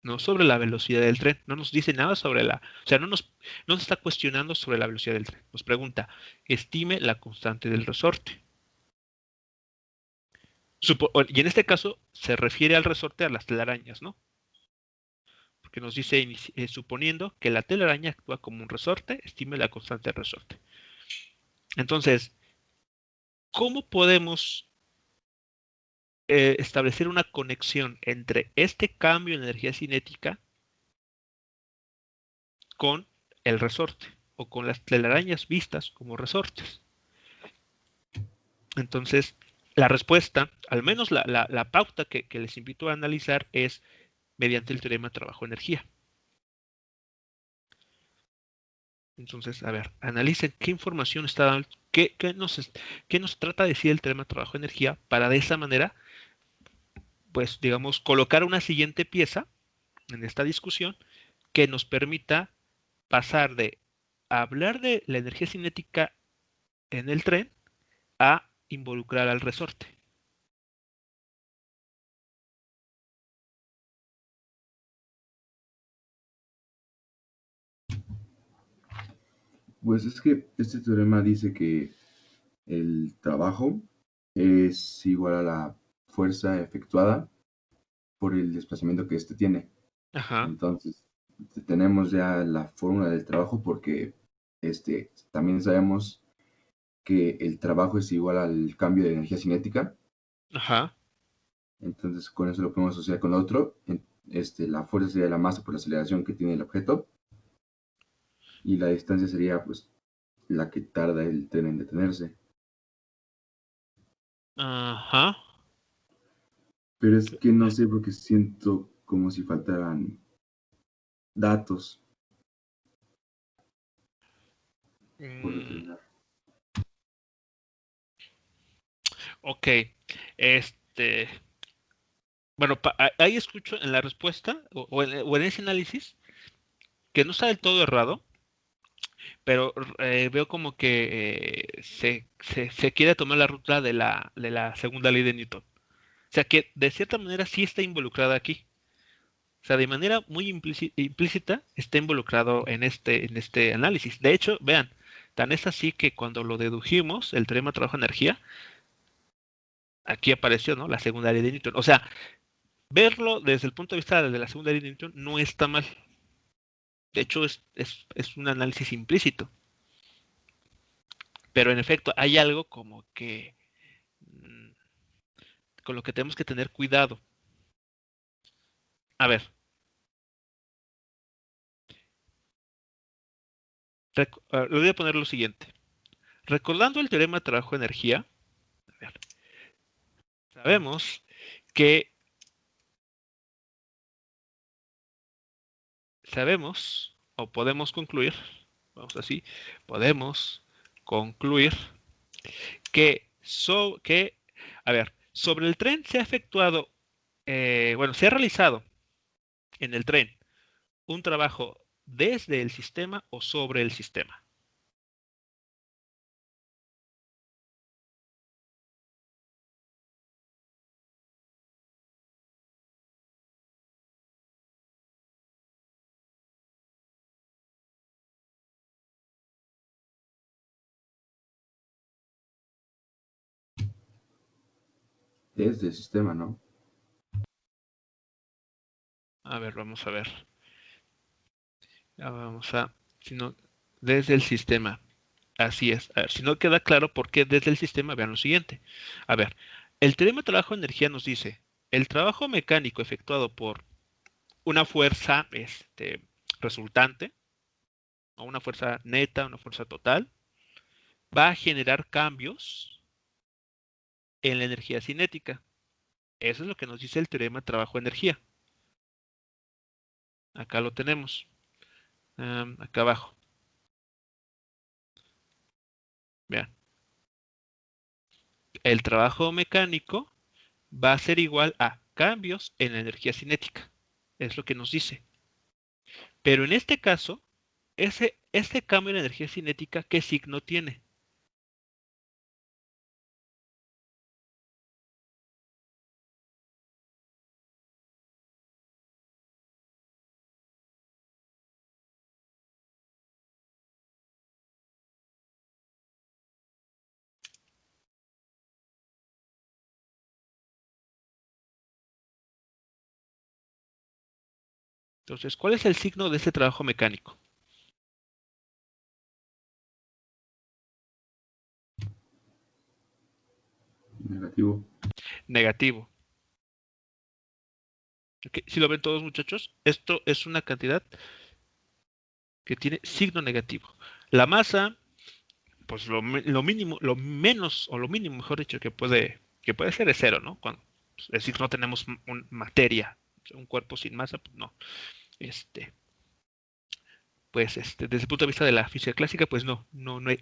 no sobre la velocidad del tren. No nos dice nada sobre o sea, no nos está cuestionando sobre la velocidad del tren. Nos pregunta, estime la constante del resorte. Y en este caso se refiere al resorte a las telarañas, ¿no? Porque nos dice, suponiendo que la telaraña actúa como un resorte, estime la constante del resorte. Entonces, ¿cómo podemos establecer una conexión entre este cambio en energía cinética con el resorte o con las telarañas vistas como resortes? Entonces, la respuesta, al menos la pauta que les invito a analizar, es mediante el teorema trabajo-energía. Entonces, a ver, analicen qué información está dando, qué nos trata de decir el teorema trabajo-energía para de esa manera, pues, digamos, colocar una siguiente pieza en esta discusión que nos permita pasar de hablar de la energía cinética en el tren a involucrar al resorte. Pues es que este teorema dice que el trabajo es igual a la fuerza efectuada por el desplazamiento que éste tiene. Ajá, Entonces, tenemos ya la fórmula del trabajo porque también sabemos que el trabajo es igual al cambio de energía cinética. ajá. Entonces, con eso lo podemos asociar con lo otro. La fuerza sería la masa por la aceleración que tiene el objeto y la distancia sería pues la que tarda el tren en detenerse. Ajá. Pero es que no sé porque siento como si faltaran datos por Mm, determinar. ok. Este, bueno, ahí escucho en la respuesta o en ese análisis que no está del todo errado, pero veo como que se quiere tomar la ruta de la segunda ley de Newton. O sea que de cierta manera sí está involucrada aquí. O sea, de manera muy implícita está involucrado en este análisis. De hecho, vean, tan es así que cuando lo dedujimos, el teorema trabajo-energía, aquí apareció, ¿no? La segunda ley de Newton. O sea, verlo desde el punto de vista de la segunda ley de Newton no está mal. De hecho, es un análisis implícito. Pero en efecto, hay algo como que mm, con lo que tenemos que tener cuidado. A ver, le voy a poner lo siguiente. Recordando el teorema de trabajo-energía, a ver, sabemos que sabemos o podemos concluir, vamos así, podemos concluir que, a ver, sobre el tren se ha efectuado, bueno, se ha realizado en el tren un trabajo desde el sistema o sobre el sistema. Desde el sistema, ¿no? A ver, vamos a ver. Ya vamos a, si no, desde el sistema. Así es. A ver, si no queda claro por qué desde el sistema, vean lo siguiente. A ver, el teorema de trabajo-energía nos dice, el trabajo mecánico efectuado por una fuerza resultante, o una fuerza neta, una fuerza total, va a generar cambios en la energía cinética. Eso es lo que nos dice el teorema de trabajo-energía. Acá lo tenemos, acá abajo. Vean, el trabajo mecánico va a ser igual a cambios en la energía cinética. Es lo que nos dice. Pero en este caso, este cambio en la energía cinética, ¿qué signo tiene? Entonces, ¿cuál es el signo de este trabajo mecánico? Negativo. Negativo. ¿Ok? Si lo ven todos, muchachos, esto es una cantidad que tiene signo negativo. La masa, pues lo mínimo, lo menos, o lo mínimo, mejor dicho, que puede ser es cero, ¿no? Es decir, no tenemos materia, un cuerpo sin masa, pues no. Este, desde el punto de vista de la física clásica, pues no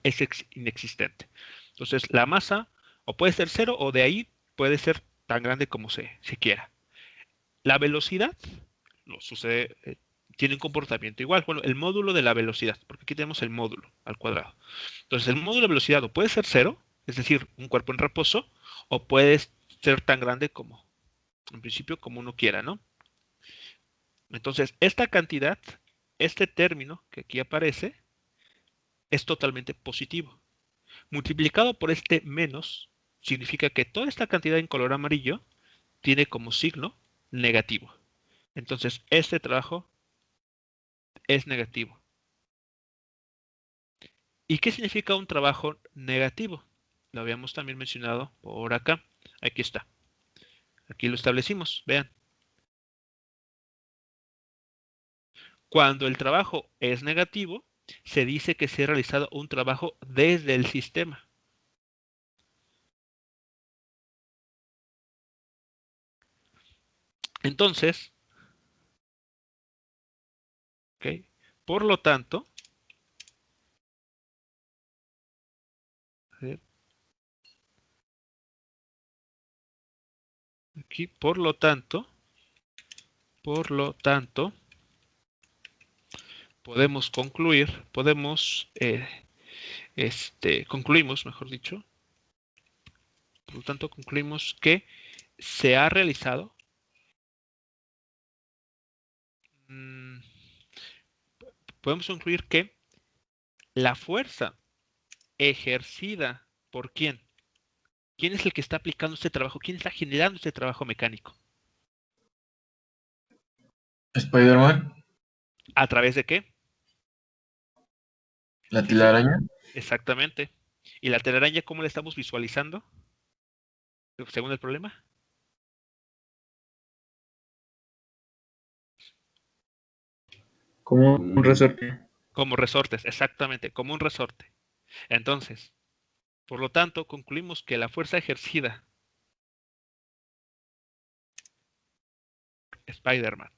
es inexistente. Entonces, la masa o puede ser cero o de ahí puede ser tan grande como se quiera. La velocidad tiene un comportamiento igual. Bueno, el módulo de la velocidad, porque aquí tenemos el módulo al cuadrado. Entonces, el módulo de velocidad o puede ser cero, es decir, un cuerpo en reposo, o puede ser tan grande como, en principio, como uno quiera, ¿no? Entonces, esta cantidad, este término que aquí aparece, es totalmente positivo. Multiplicado por este menos significa que toda esta cantidad en color amarillo tiene como signo negativo. Entonces, este trabajo es negativo. ¿Y qué significa un trabajo negativo? Lo habíamos también mencionado por acá. Aquí está. Aquí lo establecimos. Vean. Cuando el trabajo es negativo, se dice que se ha realizado un trabajo desde el sistema. Entonces, ¿ok? Por lo tanto, a ver, aquí, por lo tanto, podemos concluir, concluimos, mejor dicho, por lo tanto, concluimos que se ha realizado, podemos concluir que la fuerza ejercida por quién. ¿Quién es el que está aplicando este trabajo? ¿Quién está generando este trabajo mecánico? Spider-Man, ¿A través de qué? la telaraña. Exactamente. ¿Y la telaraña cómo la estamos visualizando? Según el problema. Como un resorte. Como resortes, exactamente, como un resorte. Entonces, por lo tanto, concluimos que la fuerza ejercida Spider-Man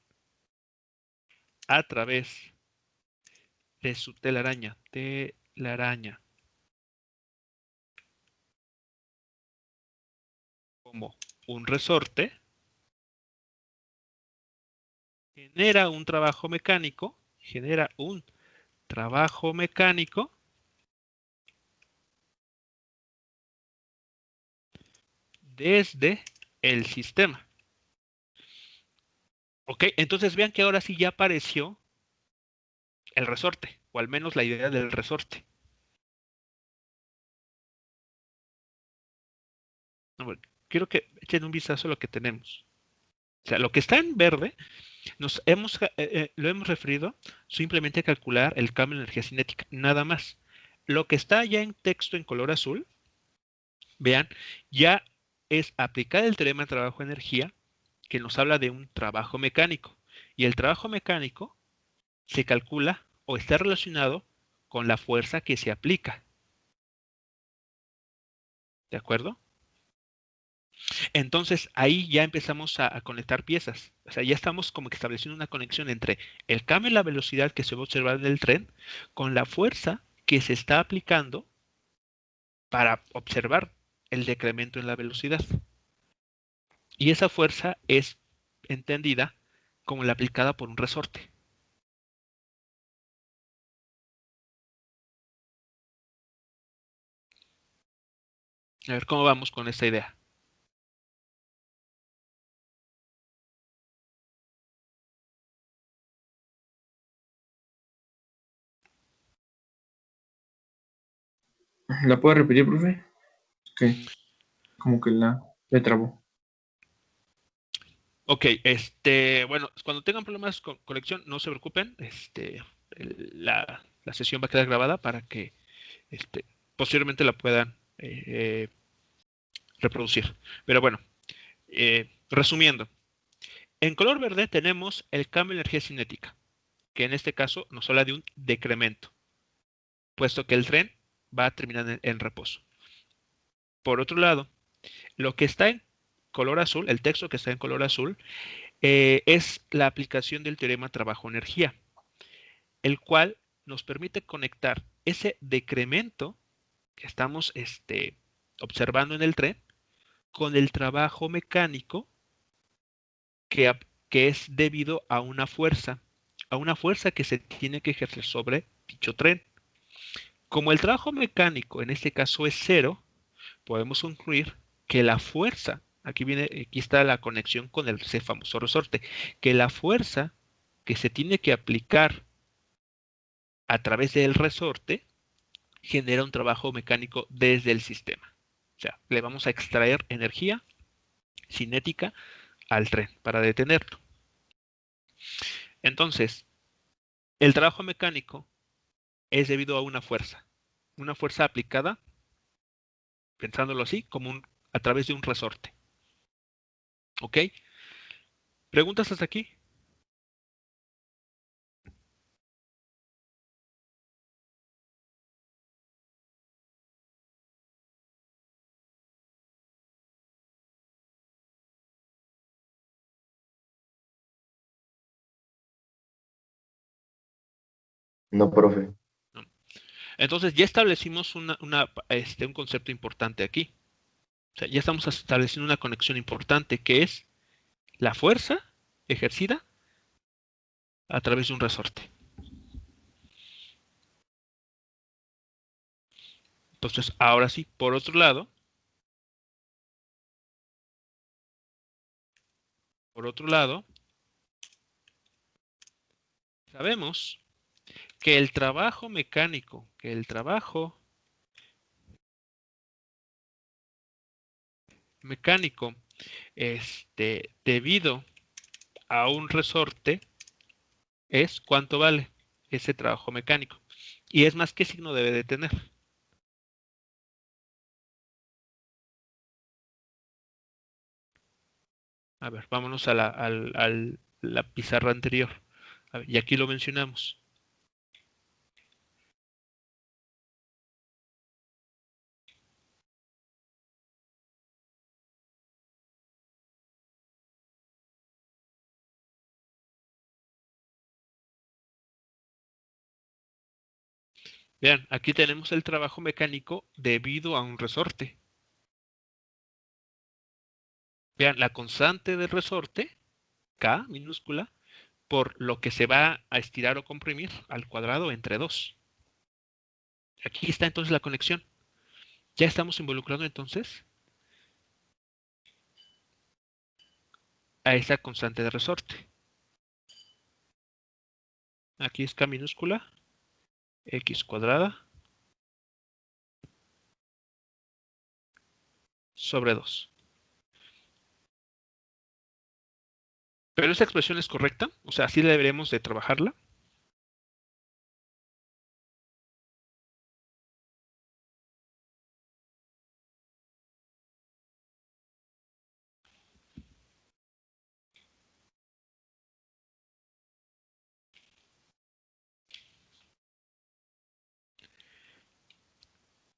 a través de su telaraña, como un resorte, genera un trabajo mecánico, desde el sistema. Ok, entonces vean que ahora sí ya apareció el resorte, o al menos la idea del resorte. Bueno, quiero que echen un vistazo a lo que tenemos. O sea, lo que está en verde, lo hemos referido simplemente a calcular el cambio de energía cinética, nada más. Lo que está ya en texto en color azul, vean, ya es aplicar el teorema de trabajo-energía que nos habla de un trabajo mecánico. Y el trabajo mecánico se calcula o está relacionado con la fuerza que se aplica. ¿De acuerdo? Entonces ahí ya empezamos a conectar piezas. O sea, ya estamos como que estableciendo una conexión entre el cambio en la velocidad que se va a observar en el tren con la fuerza que se está aplicando para observar el decremento en la velocidad. Y esa fuerza es entendida como la aplicada por un resorte. A ver cómo vamos con esta idea. ¿La puedo repetir, profe? Ok, como que la trabó. Ok, bueno, cuando tengan problemas con conexión, no se preocupen. La sesión va a quedar grabada para que posteriormente la puedan reproducir. Pero bueno, resumiendo, en color verde tenemos el cambio de energía cinética, que en este caso nos habla de un decremento, puesto que el tren va a terminar en reposo. Por otro lado, lo que está en color azul, el texto que está en color azul, es la aplicación del teorema trabajo-energía, el cual nos permite conectar ese decremento que estamos observando en el tren con el trabajo mecánico que es debido a una fuerza que se tiene que ejercer sobre dicho tren. Como el trabajo mecánico en este caso es cero, podemos concluir que la fuerza, aquí está la conexión con ese famoso resorte, que la fuerza que se tiene que aplicar a través del resorte genera un trabajo mecánico desde el sistema. O sea, le vamos a extraer energía cinética al tren para detenerlo. Entonces, el trabajo mecánico es debido a una fuerza aplicada, pensándolo así, como a través de un resorte. ¿Ok? ¿Preguntas hasta aquí? No, profe. No. Entonces ya establecimos un concepto importante aquí. O sea, ya estamos estableciendo una conexión importante que es la fuerza ejercida a través de un resorte. Entonces, ahora sí, por otro lado, sabemos que el trabajo mecánico, debido a un resorte, es cuánto vale ese trabajo mecánico. Y es más, ¿qué signo debe de tener? A ver, vámonos a la pizarra anterior. A ver, y aquí lo mencionamos. Vean, aquí tenemos el trabajo mecánico debido a un resorte. Vean, la constante del resorte, K minúscula, por lo que se va a estirar o comprimir al cuadrado entre 2. Aquí está entonces la conexión. Ya estamos involucrando entonces a esa constante de resorte. Aquí es K minúscula, X cuadrada, sobre 2. Pero esa expresión es correcta, o sea, así deberemos de trabajarla.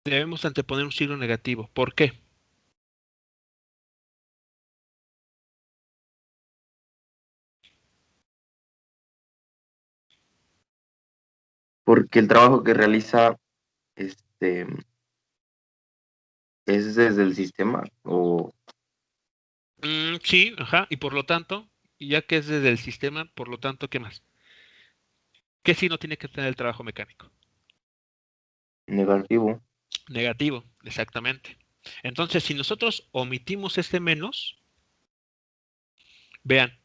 Debemos anteponer un signo negativo. ¿Por qué? Porque el trabajo que realiza este es desde el sistema o Sí, ajá, y por lo tanto, ya que es desde el sistema, por lo tanto, ¿qué más? ¿Qué signo tiene que tener el trabajo mecánico? negativo. Negativo, exactamente. Entonces, si nosotros omitimos este menos, vean,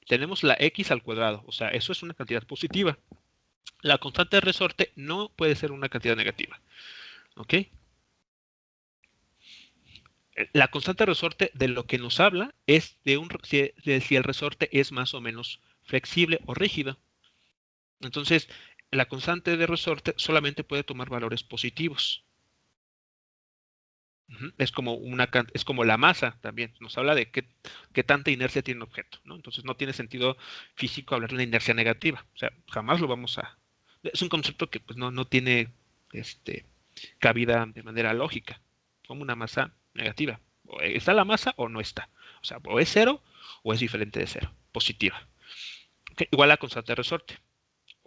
tenemos la x al cuadrado, o sea, eso es una cantidad positiva. La constante de resorte no puede ser una cantidad negativa. ¿Ok? La constante de resorte de lo que nos habla es de si el resorte es más o menos flexible o rígido. Entonces, la constante de resorte solamente puede tomar valores positivos. Es como la masa también. Nos habla de qué tanta inercia tiene un objeto, ¿no? Entonces no tiene sentido físico hablar de una inercia negativa. O sea, jamás lo vamos a. Es un concepto que pues, no tiene cabida de manera lógica. Como una masa negativa. O está la masa o no está. O sea, o es cero o es diferente de cero. Positiva. Okay. Igual la constante de resorte.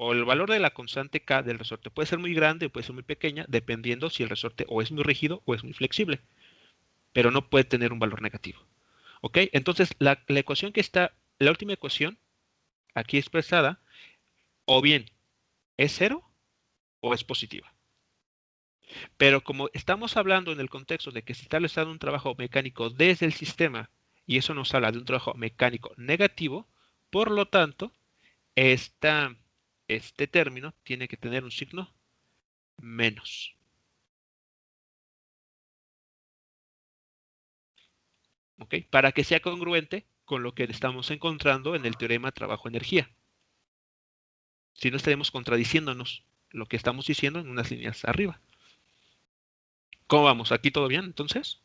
O el valor de la constante K del resorte puede ser muy grande o puede ser muy pequeña, dependiendo si el resorte o es muy rígido o es muy flexible, pero no puede tener un valor negativo. ¿Ok? Entonces, la ecuación que está, la última ecuación aquí expresada, o bien es cero o es positiva. Pero como estamos hablando en el contexto de que se está realizando un trabajo mecánico desde el sistema, y eso nos habla de un trabajo mecánico negativo, por lo tanto, este término tiene que tener un signo menos. ¿ok? Para que sea congruente con lo que estamos encontrando en el teorema trabajo-energía. Si no, estaremos contradiciéndonos lo que estamos diciendo en unas líneas arriba. ¿Cómo vamos? ¿Aquí todo bien, entonces?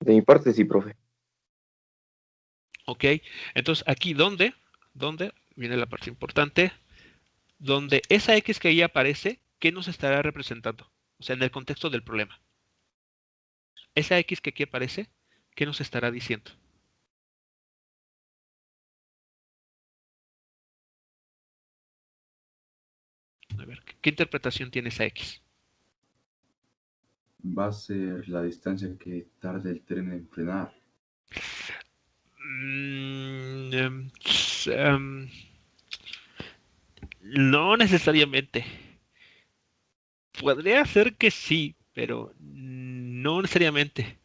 De mi parte, sí, profe. Ok, entonces aquí ¿dónde viene la parte importante? Donde esa X que ahí aparece, ¿qué nos estará representando? O sea, en el contexto del problema. Esa X que aquí aparece, ¿qué nos estará diciendo? A ver, ¿qué interpretación tiene esa X? Va a ser la distancia que tarde el tren en frenar. No necesariamente. Podría ser que sí, pero no necesariamente.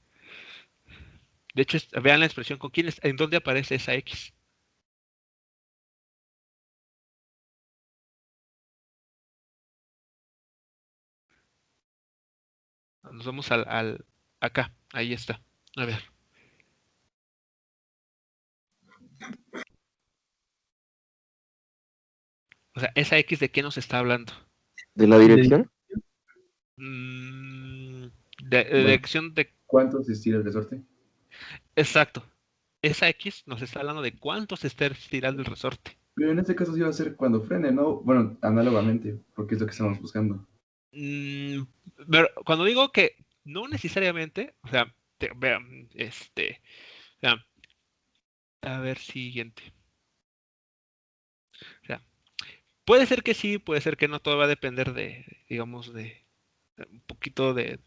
De hecho, vean la expresión, ¿en dónde aparece esa X? Nos vamos acá, ahí está. A ver. O sea, ¿esa X de qué nos está hablando? ¿De la dirección? De Bueno, dirección de... ¿cuánto se estira el resorte? Exacto. Esa X nos está hablando de cuánto se está estirando el resorte. Pero en este caso sí va a ser cuando frene, ¿no? Bueno, análogamente, porque es lo que estamos buscando. Pero cuando digo que no necesariamente, o sea, vean, vean, a ver, siguiente. O sea, puede ser que sí, puede ser que no, todo va a depender digamos, de un poquito de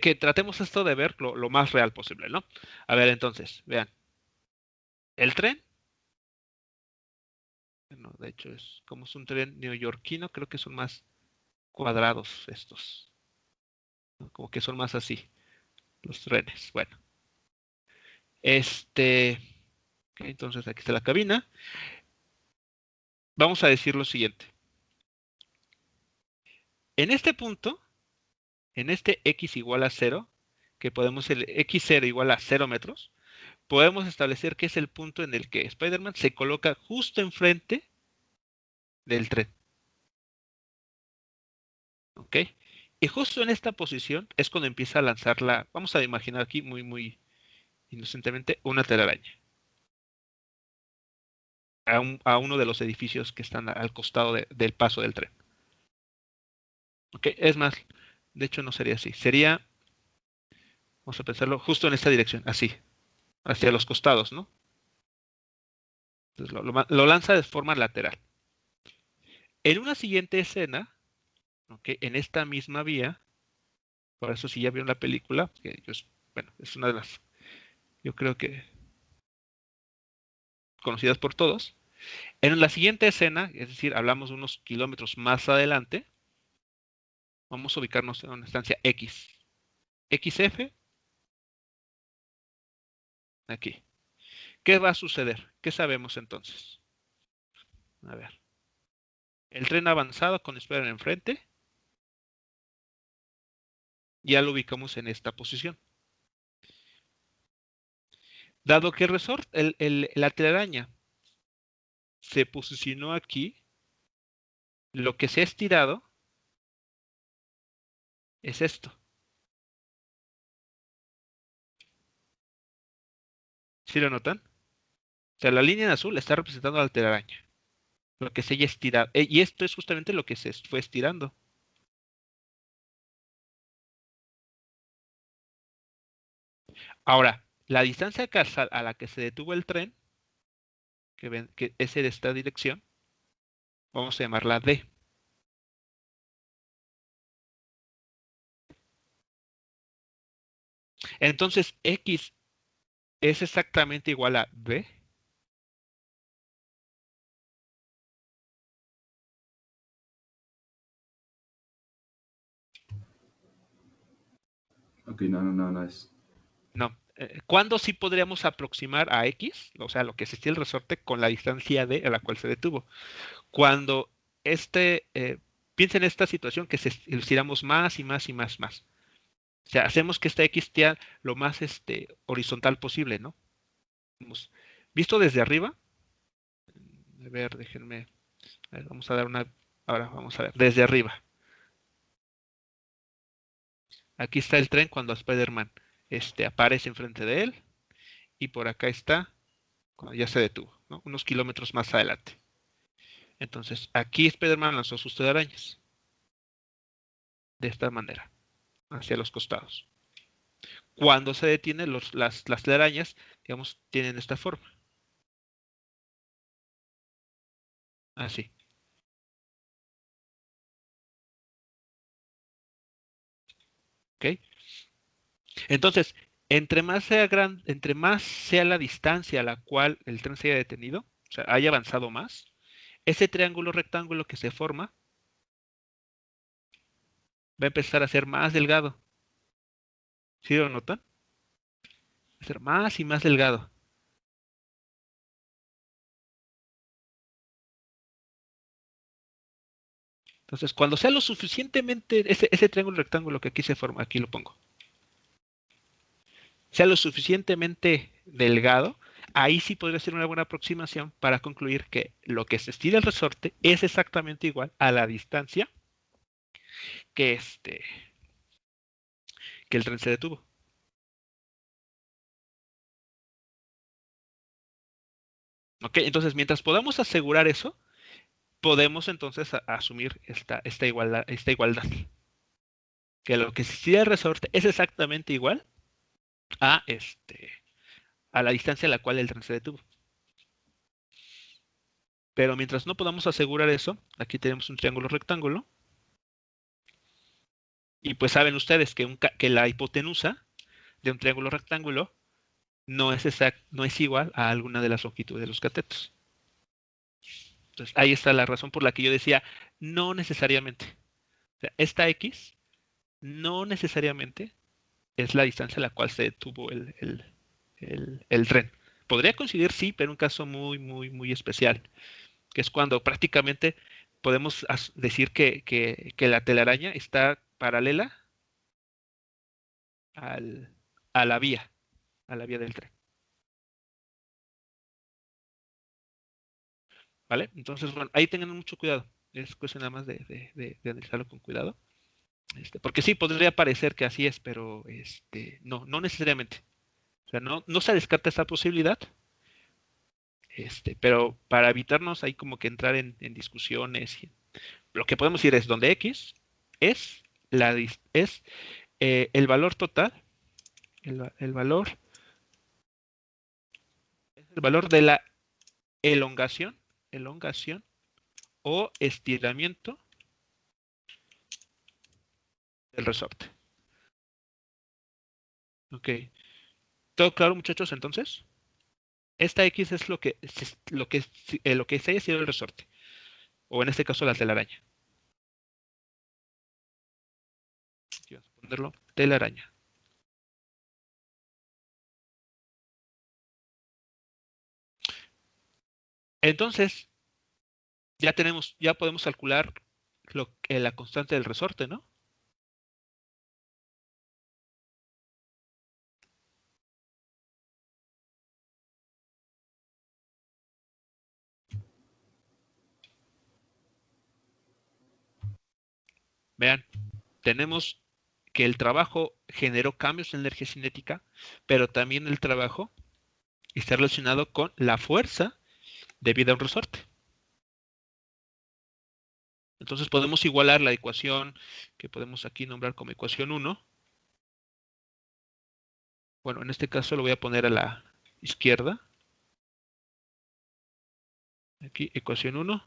que tratemos esto de ver lo más real posible, ¿no? A ver, entonces, vean, el tren, bueno, de hecho como es un tren neoyorquino, creo que son más cuadrados estos, ¿no? Como que son más así, los trenes. Bueno, ok, entonces aquí está la cabina. Vamos a decir lo siguiente. En este punto, en este x igual a 0, que podemos el x0 igual a 0 metros, podemos establecer que es el punto en el que Spider-Man se coloca justo enfrente del tren. ¿Ok? Y justo en esta posición es cuando empieza a lanzar vamos a imaginar aquí muy inocentemente, una telaraña a uno de los edificios que están al costado del paso del tren. ¿Ok? Es más, de hecho no sería así, sería, vamos a pensarlo, justo en esta dirección, así, hacia los costados, ¿no? Entonces lo lanza de forma lateral. En una siguiente escena, ¿ok? En esta misma vía, por eso si ya vieron la película, que bueno, es una de las, yo creo que conocidas por todos. En la siguiente escena, es decir, hablamos de unos kilómetros más adelante, vamos a ubicarnos en una estancia X. XF, aquí. ¿Qué va a suceder? ¿Qué sabemos entonces? A ver. El tren avanzado con espera enfrente, ya lo ubicamos en esta posición. Dado que el resorte, la telaraña se posicionó aquí, lo que se ha estirado es esto. ¿Sí lo notan? O sea, la línea en azul está representando a la telaraña. Lo que se haya estirado. Y esto es justamente lo que se fue estirando. Ahora, la distancia a la que se detuvo el tren, que es de esta dirección, vamos a llamarla D. Entonces, X es exactamente igual a D. Ok, no es. No. ¿Cuándo sí podríamos aproximar a X? O sea, lo que se estira el resorte con la distancia D a la cual se detuvo. Cuando este piensa en esta situación que estiramos más y más y más, más. O sea, hacemos que esta X sea lo más horizontal posible, ¿no? Visto desde arriba, a ver, déjenme, a ver, vamos a dar una, ahora vamos a ver, desde arriba. Aquí está el tren cuando Spider-Man aparece enfrente de él y por acá está cuando ya se detuvo, ¿no? Unos kilómetros más adelante. Entonces, aquí Spider-Man lanzó sus telarañas de esta manera, hacia los costados. Cuando se detiene, las telarañas, digamos, tienen esta forma. Así. ¿Ok? Entonces, entre más sea la distancia a la cual el tren se haya detenido, o sea, haya avanzado más, ese triángulo rectángulo que se forma va a empezar a ser más delgado. ¿Sí lo notan? Va a ser más y más delgado. Entonces, cuando sea lo suficientemente, ese triángulo rectángulo que aquí se forma, aquí lo pongo, sea lo suficientemente delgado, ahí sí podría ser una buena aproximación para concluir que lo que se estira el resorte es exactamente igual a la distancia que que el tren se detuvo. ¿Ok? Entonces, mientras podamos asegurar eso, podemos entonces asumir esta igualdad. Que lo que se estira el resorte es exactamente igual a, a la distancia a la cual el tren se detuvo. Pero mientras no podamos asegurar eso, aquí tenemos un triángulo rectángulo. Y pues saben ustedes que la hipotenusa de un triángulo rectángulo no es igual a alguna de las longitudes de los catetos. Entonces, ahí está la razón por la que yo decía, no necesariamente. O sea, esta X no necesariamente es la distancia a la cual se detuvo el tren. Podría coincidir, sí, pero en un caso muy, muy, muy especial, que es cuando prácticamente podemos decir que la telaraña está paralela al, a a la vía del tren. ¿Vale? Entonces, bueno, ahí tengan mucho cuidado. Es cuestión nada más de analizarlo con cuidado. Porque sí, podría parecer que así es, pero no necesariamente. O sea, no se descarta esa posibilidad, pero para evitarnos ahí como que entrar en discusiones, lo que podemos decir es donde X es, es el valor total, el valor, es el valor de la elongación o estiramiento del resorte. Ok. ¿Todo claro, muchachos, entonces? Esta X es lo que se haya sido el resorte, o en este caso la telaraña. Aquí vamos a ponerlo, telaraña. Entonces, ya podemos calcular la constante del resorte, ¿no? Vean, tenemos que el trabajo generó cambios en la energía cinética, pero también el trabajo está relacionado con la fuerza debida a un resorte. Entonces podemos igualar la ecuación que podemos aquí nombrar como ecuación 1. Bueno, en este caso lo voy a poner a la izquierda. Aquí ecuación 1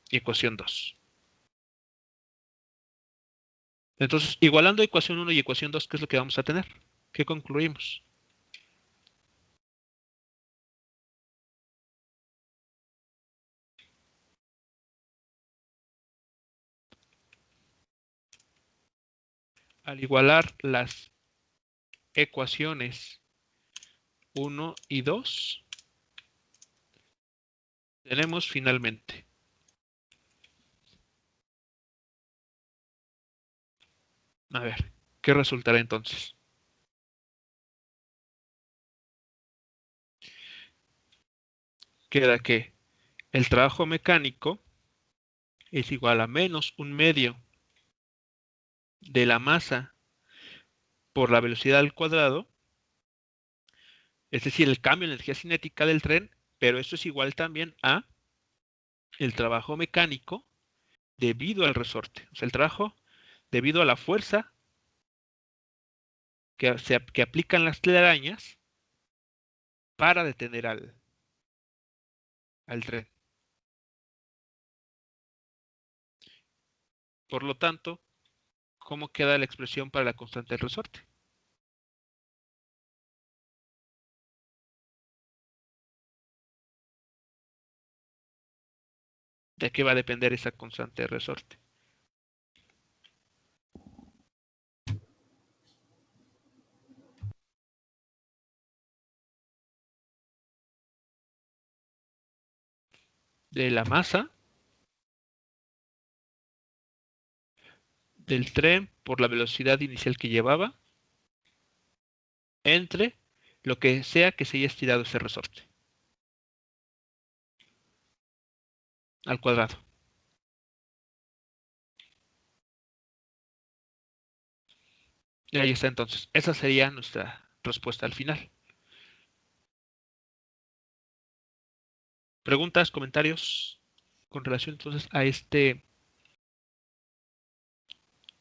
y ecuación 2. Entonces, igualando ecuación 1 y ecuación 2, ¿qué es lo que vamos a tener? ¿Qué concluimos? Al igualar las ecuaciones 1 y 2, tenemos finalmente A ver, ¿qué resultará entonces? Queda que el trabajo mecánico es igual a menos un medio de la masa por la velocidad al cuadrado, es decir, el cambio en energía cinética del tren, pero eso es igual también a el trabajo mecánico debido al resorte. O sea, el trabajo debido a la fuerza que aplican las telarañas para detener al tren. Por lo tanto, ¿cómo queda la expresión para la constante del resorte? ¿De qué va a depender esa constante de resorte? De la masa del tren por la velocidad inicial que llevaba entre lo que sea que se haya estirado ese resorte al cuadrado. Y ahí está entonces. Esa sería nuestra respuesta al final. ¿Preguntas, comentarios con relación entonces a este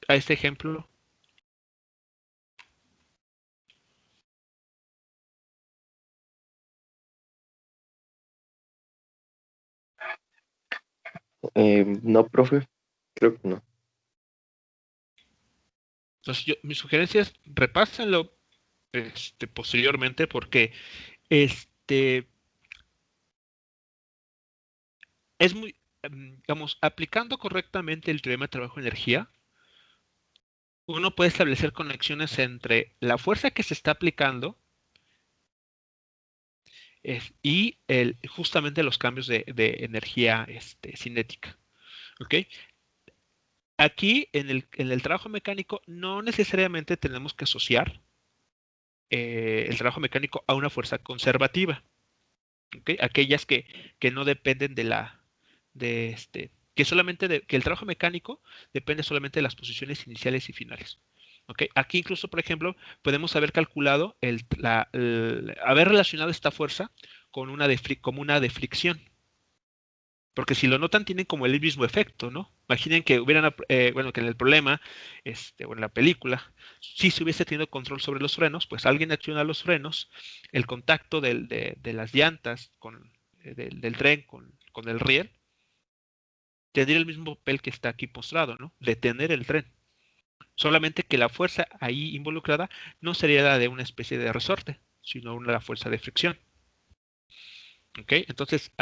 ejemplo? No, profe, creo que no. Entonces, mis sugerencias, repásenlo posteriormente porque este es muy, digamos, aplicando correctamente el teorema de trabajo-energía, uno puede establecer conexiones entre la fuerza que se está aplicando y justamente los cambios de energía cinética. ¿Ok? Aquí, en el trabajo mecánico, no necesariamente tenemos que asociar el trabajo mecánico a una fuerza conservativa. ¿Ok? Aquellas que no dependen que solamente que el trabajo mecánico depende solamente de las posiciones iniciales y finales. ¿Ok? Aquí incluso, por ejemplo, podemos haber calculado haber relacionado esta fuerza con como una de fricción. Porque si lo notan, tienen como el mismo efecto, ¿no? Imaginen que bueno, que en el problema, o en la película, si se hubiese tenido control sobre los frenos, pues alguien acciona los frenos, el contacto de las llantas del tren con el riel, tendría el mismo papel que está aquí mostrado, ¿no? Detener el tren. Solamente que la fuerza ahí involucrada no sería la de una especie de resorte, sino la fuerza de fricción. ¿Ok? Entonces,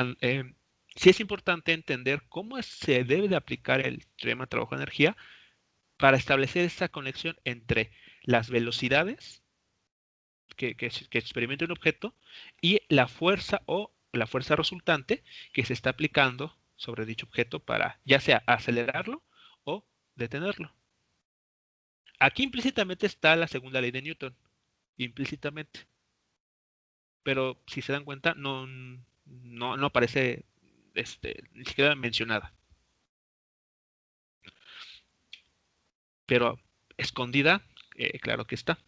sí es importante entender cómo se debe de aplicar el teorema de trabajo-energía para establecer esta conexión entre las velocidades que experimenta un objeto y la fuerza o la fuerza resultante que se está aplicando sobre dicho objeto para ya sea acelerarlo o detenerlo. Aquí implícitamente está la segunda ley de Newton, implícitamente. Pero si se dan cuenta, no aparece ni siquiera mencionada. Pero escondida, claro que está.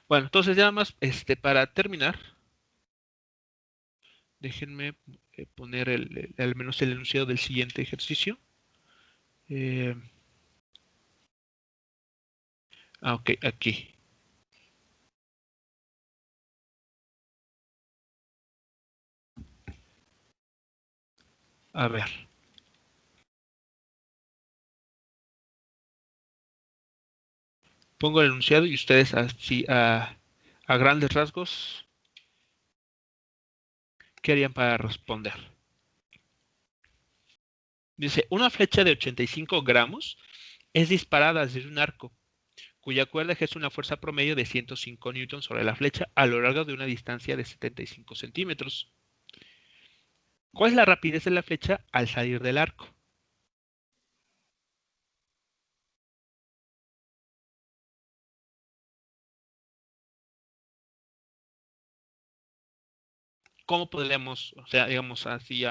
Bueno, entonces ya más para terminar, déjenme poner al menos el enunciado del siguiente ejercicio. Ok, aquí. A ver. Pongo el enunciado y ustedes así a grandes rasgos, ¿qué harían para responder? Dice, una flecha de 85 gramos es disparada desde un arco cuya cuerda ejerce una fuerza promedio de 105 newtons sobre la flecha a lo largo de una distancia de 75 centímetros. ¿Cuál es la rapidez de la flecha al salir del arco? ¿cómo podríamos, o sea, digamos así,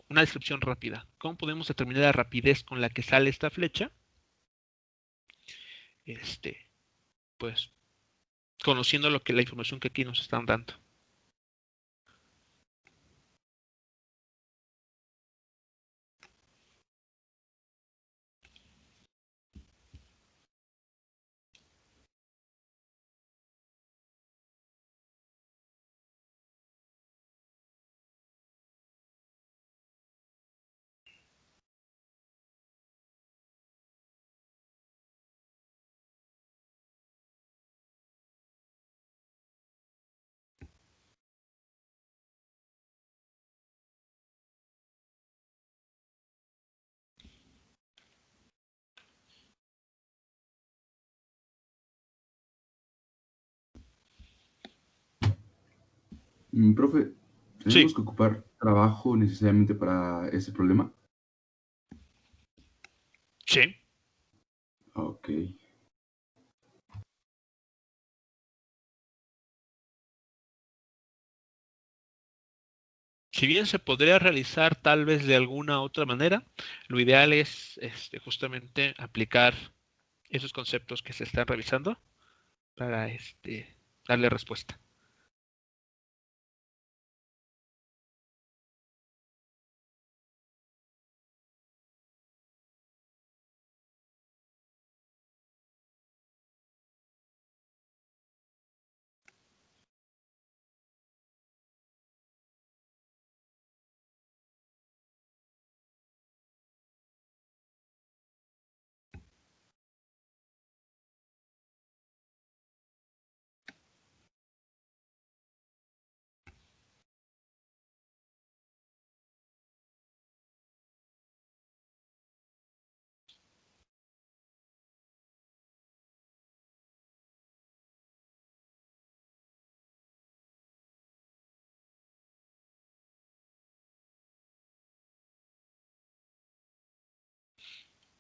una descripción rápida? ¿Cómo podemos determinar la rapidez con la que sale esta flecha? Pues conociendo la información que aquí nos están dando. Profe, ¿tenemos Sí, que ocupar trabajo necesariamente para ese problema? sí. Ok. Si bien se podría realizar tal vez de alguna otra manera, lo ideal es justamente aplicar esos conceptos que se están revisando para darle respuesta.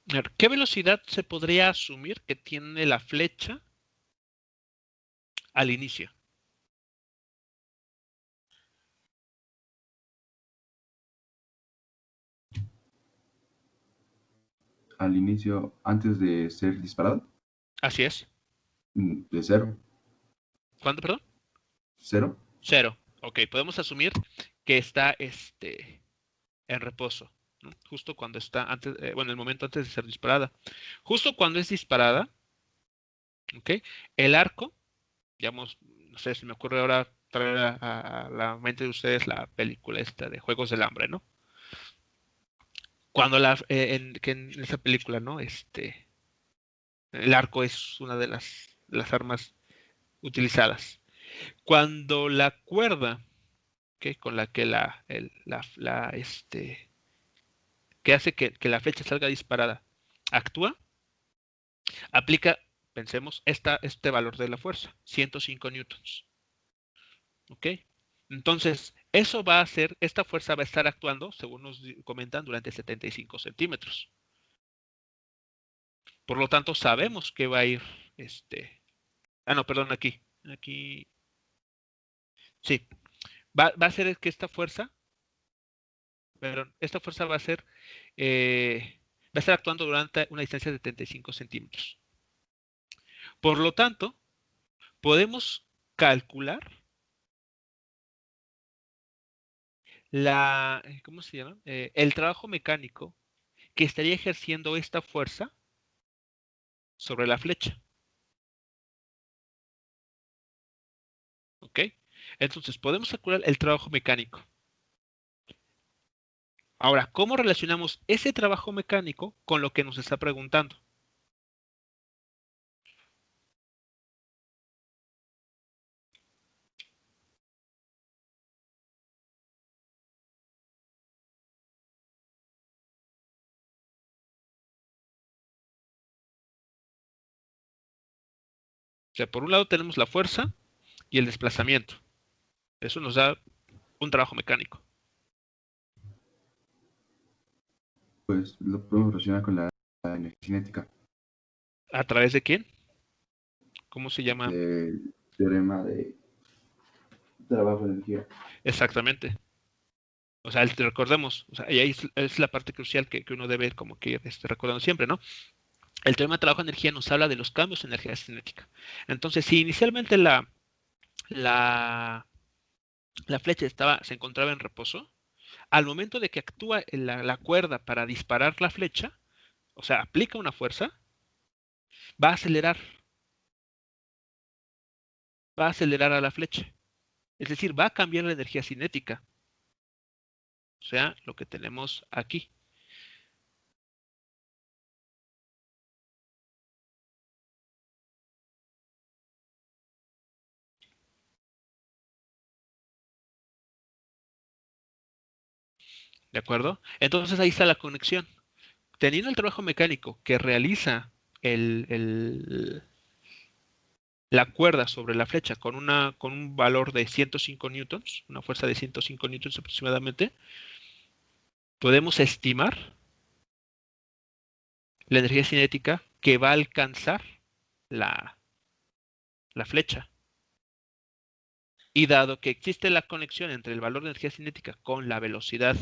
A ver, ¿qué velocidad se podría asumir que tiene la flecha al inicio? Al inicio, antes de ser disparado, Así es. de cero. ¿Cuánto, perdón? Cero. 0. Ok, podemos asumir que está en reposo, ¿no? Justo cuando está antes, bueno, el momento antes de ser disparada. Justo cuando es disparada, ok, el arco, digamos, no sé si me ocurre ahora traer a la mente de ustedes la película esta de Juegos del Hambre, ¿no? Cuando que en esa película, ¿no? El arco es una de las armas utilizadas. Cuando la cuerda, ¿ok? Con la que que hace que la flecha salga disparada, actúa, aplica, pensemos, este valor de la fuerza, 105 newtons. ¿Ok? Entonces, eso va a hacer, esta fuerza va a estar actuando, según nos comentan, durante 75 centímetros. Por lo tanto, sabemos que va a ir, no, perdón, aquí, sí, va a ser que esta fuerza va a estar actuando durante una distancia de 75 centímetros. Por lo tanto, podemos calcular ¿cómo se llama? El trabajo mecánico que estaría ejerciendo esta fuerza sobre la flecha. ¿Ok? Entonces, podemos calcular el trabajo mecánico. Ahora, ¿cómo relacionamos ese trabajo mecánico con lo que nos está preguntando? O sea, por un lado tenemos la fuerza y el desplazamiento. Eso nos da un trabajo mecánico. Pues lo podemos relacionar con la energía cinética ¿A través de quién? ¿Cómo se llama? del teorema de trabajo de energía. Exactamente. O sea, recordemos, o sea, y ahí es la parte crucial que uno debe como que ir recordando siempre, ¿no? El teorema de trabajo de energía nos habla de los cambios en energía cinética. Entonces, si inicialmente la flecha se encontraba en reposo, al momento de que actúa la cuerda para disparar la flecha, o sea, aplica una fuerza, va a acelerar a la flecha. Es decir, va a cambiar la energía cinética. O sea, lo que tenemos aquí. ¿De acuerdo? Entonces ahí está la conexión. Teniendo el trabajo mecánico que realiza la cuerda sobre la flecha con un valor de 105 newtons, una fuerza de 105 newtons aproximadamente, podemos estimar la energía cinética que va a alcanzar la flecha. Y dado que existe la conexión entre el valor de energía cinética con la velocidad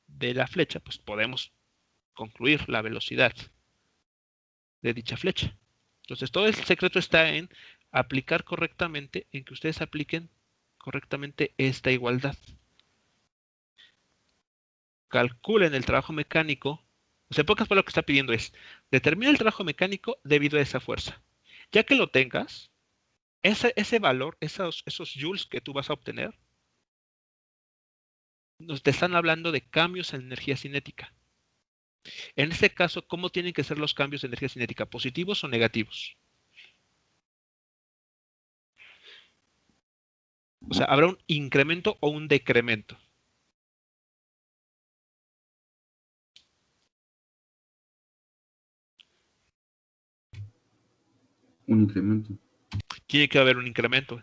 de la flecha, pues podemos concluir la velocidad de dicha flecha. Entonces, todo el secreto está en aplicar correctamente, en que ustedes apliquen correctamente esta igualdad. Calculen el trabajo mecánico. O sea, en pocas palabras, lo que está pidiendo es, determina el trabajo mecánico debido a esa fuerza. Ya que lo tengas, ese valor, esos joules que tú vas a obtener, te están hablando de cambios en energía cinética. En este caso, ¿cómo tienen que ser los cambios de energía cinética? ¿Positivos o negativos? O sea, ¿habrá un incremento o un decremento? Un incremento. Tiene que haber un incremento.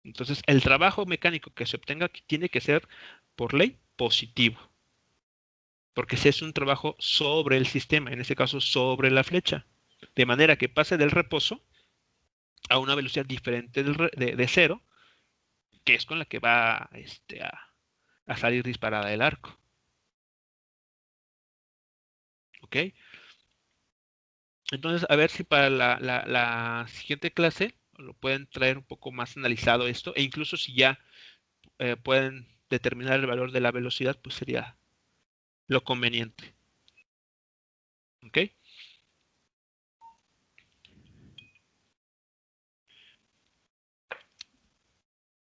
Entonces, el trabajo mecánico que se obtenga tiene que ser, por ley, positivo. Porque ese es un trabajo sobre el sistema, en este caso sobre la flecha. De manera que pase del reposo a una velocidad diferente de cero, que es con la que va a salir disparada el arco. ¿Ok? Entonces, a ver si para la siguiente clase lo pueden traer un poco más analizado esto, e incluso si ya pueden determinar el valor de la velocidad, pues sería lo conveniente. ¿Ok?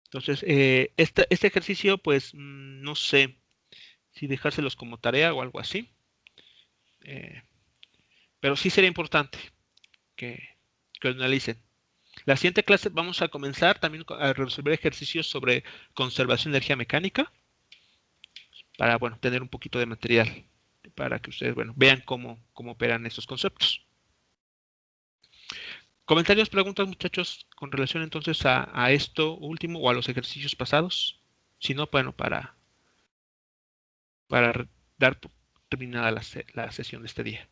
Entonces, este ejercicio, pues, no sé si dejárselos como tarea o algo así. Pero sí sería importante que lo analicen. La siguiente clase vamos a comenzar también a resolver ejercicios sobre conservación de energía mecánica para, bueno, tener un poquito de material para que ustedes, bueno, vean cómo operan estos conceptos. ¿Comentarios, preguntas, muchachos, con relación entonces a esto último o a los ejercicios pasados? Si no, bueno, para dar por terminada la sesión de este día.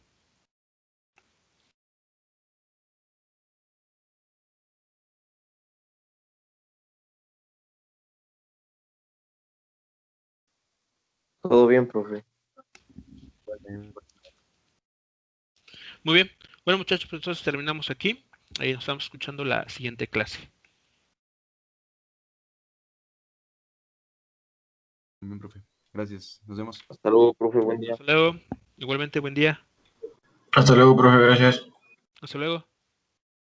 Todo bien, profe. Muy bien. Bueno, muchachos, pues entonces terminamos aquí. Ahí nos estamos escuchando la siguiente clase. Muy bien, profe. Gracias. Nos vemos. Hasta luego, profe. Buen día. Hasta luego. Igualmente, buen día. Hasta luego, profe, gracias. Hasta luego.